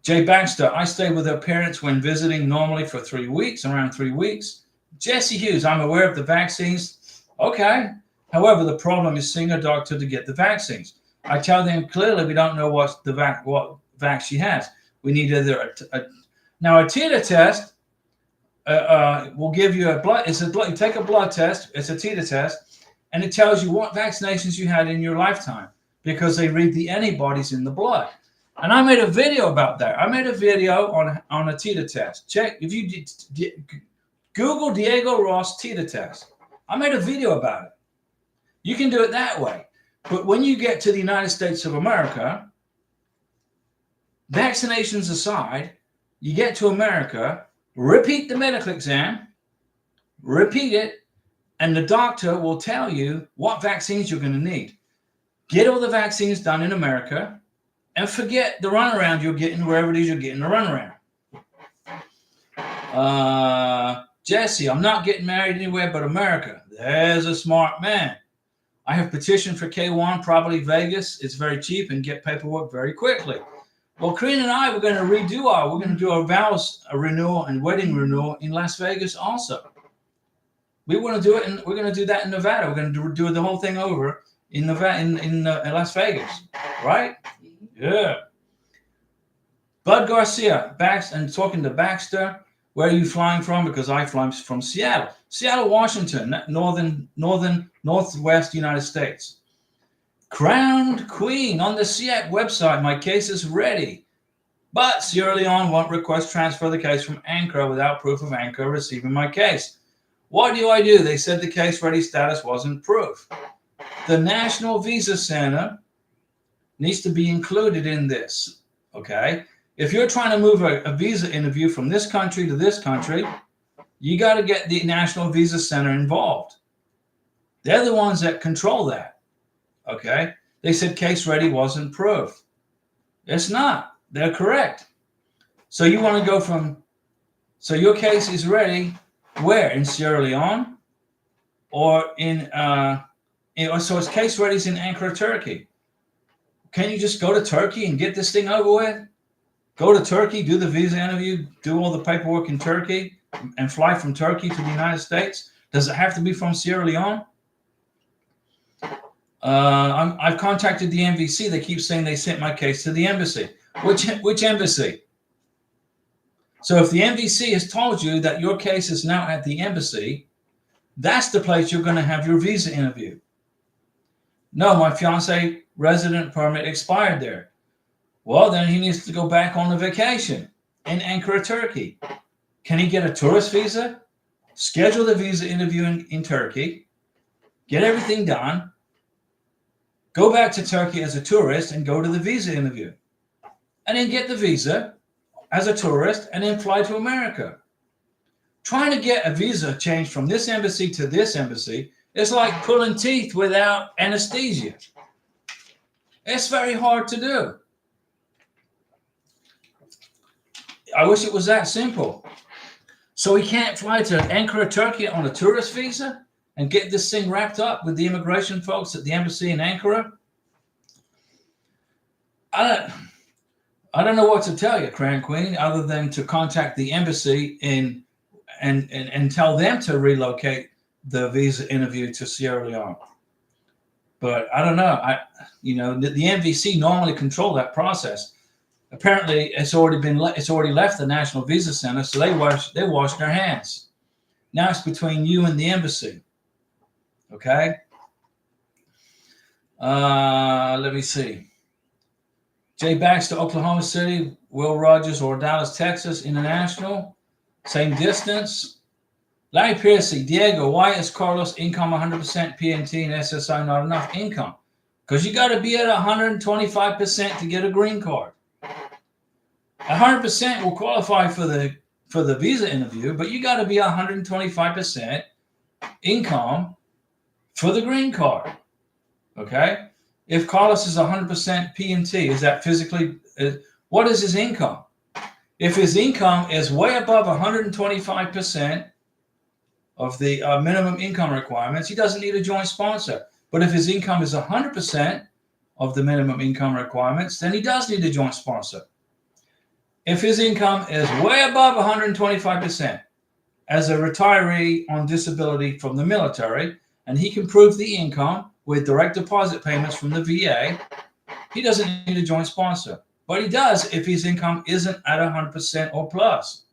[SPEAKER 2] Jay Baxter, I stay with her parents when visiting normally for 3 weeks, around 3 weeks. Jesse Hughes, I'm aware of the vaccines. Okay. However, the problem is seeing a doctor to get the vaccines. I tell them clearly we don't know what vax she has. We need either now a titer test will give you a blood. You take a blood test. It's a titer test, and it tells you what vaccinations you had in your lifetime because they read the antibodies in the blood. And I made a video about that. I made a video on a titer test. Check if you Google Diego Ross titer test. I made a video about it. You can do it that way. But when you get to the United States of America, vaccinations aside, you get to America, repeat the medical exam, repeat it, and the doctor will tell you what vaccines you're going to need. Get all the vaccines done in America and forget the runaround you're getting wherever it is you're getting the runaround. Jesse, I'm not getting married anywhere but America. There's a smart man. I have petitioned for K1, probably Vegas. It's very cheap and get paperwork very quickly. Well, Karina and I, we're going to do our vows renewal and wedding renewal in Las Vegas also. We want to do it, and we're going to do that in Nevada. We're going to do the whole thing over in Nevada, in Las Vegas, right? Yeah. Bud Garcia, and talking to Baxter, where are you flying from? Because I fly from Seattle. Seattle, Washington, northwest United States. Crowned Queen on the SEAC website. My case is ready. But Sierra Leone won't request transfer the case from Ankara without proof of Ankara receiving my case. What do I do? They said the case ready status wasn't proof. The National Visa Center needs to be included in this. Okay? If you're trying to move a visa interview from this country to this country, you got to get the National Visa Center involved. They're the ones that control that. Okay? They said case ready wasn't proof. It's not. They're correct. So you want to go so your case is ready where? In Sierra Leone? Or so its case ready is in Ankara, Turkey. Can you just go to Turkey and get this thing over with? Go to Turkey, do the visa interview, do all the paperwork in Turkey, and fly from Turkey to the United States? Does it have to be from Sierra Leone? I've contacted the NVC. They keep saying they sent my case to the embassy. Which embassy? So if the NVC has told you that your case is now at the embassy, that's the place you're going to have your visa interview. No, my fiance resident permit expired there. Well, then he needs to go back on a vacation in Ankara, Turkey. Can he get a tourist visa? Schedule the visa interview in Turkey, get everything done, go back to Turkey as a tourist and go to the visa interview. And then get the visa as a tourist and then fly to America. Trying to get a visa changed from this embassy to this embassy is like pulling teeth without anesthesia. It's very hard to do. I wish it was that simple. So he can't fly to Ankara, Turkey on a tourist visa and get this thing wrapped up with the immigration folks at the embassy in Ankara? I don't know what to tell you, Crown Queen, other than to contact the embassy and tell them to relocate the visa interview to Sierra Leone. But I don't know. The NVC normally control that process. Apparently, it's already left the National Visa Center, so they wash their hands. Now it's between you and the embassy. Okay. Let me see. Jay Baxter, Oklahoma City. Will Rogers or Dallas, Texas, international. Same distance. Larry Piercy, Diego, why is Carlos income 100% PNT and SSI not enough income? Because you got to be at 125% to get a green card. 100% will qualify for the visa interview, but you got to be 125% income for the green card. Okay? If Carlos is 100% PNT, is that physically, what is his income? If his income is way above 125% of the minimum income requirements, he doesn't need a joint sponsor. But if his income is 100% of the minimum income requirements, then he does need a joint sponsor. If his income is way above 125% as a retiree on disability from the military, and he can prove the income with direct deposit payments from the VA, he doesn't need a joint sponsor. But he does if his income isn't at 100% or plus.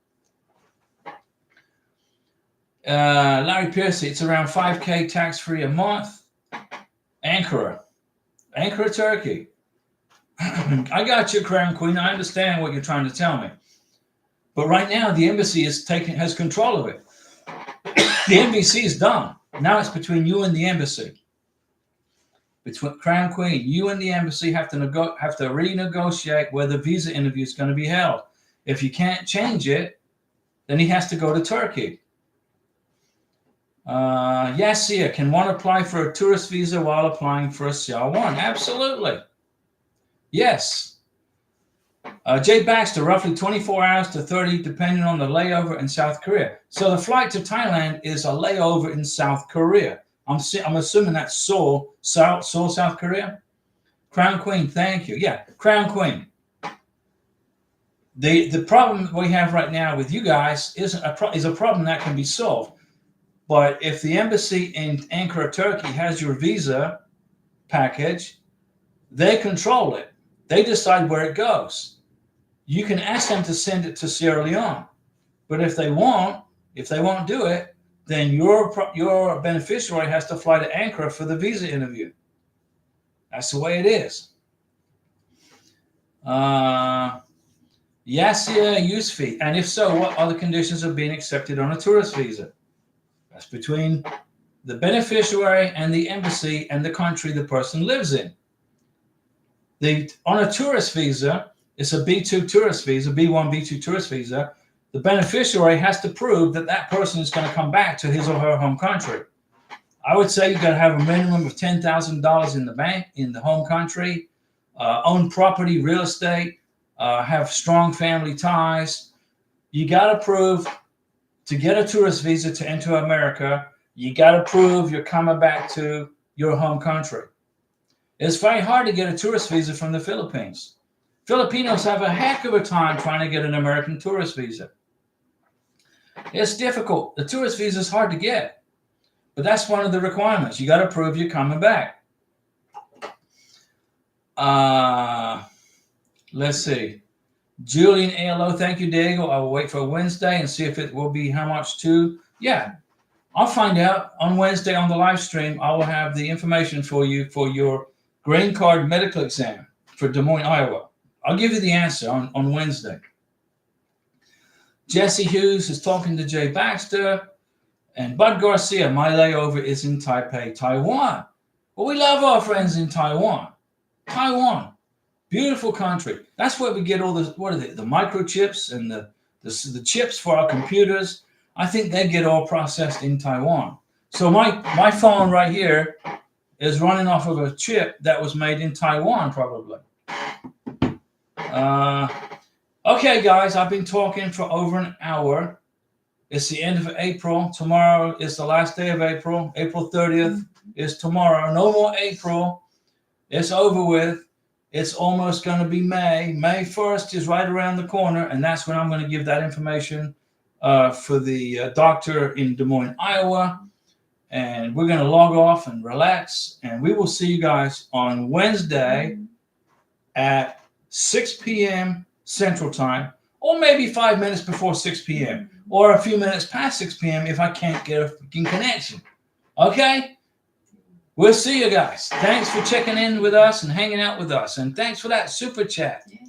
[SPEAKER 2] Larry Piercy, it's around 5K tax-free a month. Ankara, Turkey. I got you, Crown Queen. I understand what you're trying to tell me. But right now, the embassy has control of it. The embassy is done. Now it's between you and the embassy. Between Crown Queen, you and the embassy have to renegotiate where the visa interview is going to be held. If you can't change it, then he has to go to Turkey. Yasia, can one apply for a tourist visa while applying for a CR1? Absolutely. Yes. Jay Baxter, roughly 24 hours to 30, depending on the layover in South Korea. So the flight to Thailand is a layover in South Korea. I'm assuming that's Seoul, South Korea. Crown Queen, thank you. Yeah, Crown Queen. The problem we have right now with you guys is a problem that can be solved. But if the embassy in Ankara, Turkey has your visa package, they control it. They decide where it goes. You can ask them to send it to Sierra Leone. But if they won't do it, then your beneficiary has to fly to Ankara for the visa interview. That's the way it is. Yasia Yusfi. And if so, what other conditions of being accepted on a tourist visa? That's between the beneficiary and the embassy and the country the person lives in. On a tourist visa, it's a B2 tourist visa, B1, B2 tourist visa. The beneficiary has to prove that that person is going to come back to his or her home country. I would say you've got to have a minimum of $10,000 in the bank in the home country, own property, real estate, have strong family ties. You got to prove to get a tourist visa to enter America, you got to prove you're coming back to your home country. It's very hard to get a tourist visa from the Philippines. Filipinos have a heck of a time trying to get an American tourist visa. It's difficult. The tourist visa is hard to get, but that's one of the requirements. You got to prove you're coming back. Let's see. Julian ALO, thank you, Diego. I will wait for Wednesday and see if it will be how much too. Yeah, I'll find out on Wednesday on the live stream. I will have the information for you for your green card medical exam for Des Moines, Iowa. I'll give you the answer on Wednesday. Jesse Hughes is talking to Jay Baxter. And Bud Garcia, my layover is in Taipei, Taiwan. Well, we love our friends in Taiwan. Taiwan. Beautiful country. That's where we get all the the microchips and the chips for our computers. I think they get all processed in Taiwan. So my phone right here is running off of a chip that was made in Taiwan, probably. Okay, guys, I've been talking for over an hour. It's the end of April. Tomorrow is the last day of April. April 30th is tomorrow. No more April. It's over with. It's almost going to be May. May 1st is right around the corner, and that's when I'm going to give that information for the doctor in Des Moines, Iowa. And we're going to log off and relax, and we will see you guys on Wednesday at 6 p.m. Central Time, or maybe 5 minutes before 6 p.m. or a few minutes past 6 p.m. if I can't get a freaking connection. Okay? We'll see you guys. Thanks for checking in with us and hanging out with us. And thanks for that super chat.
[SPEAKER 3] Yeah.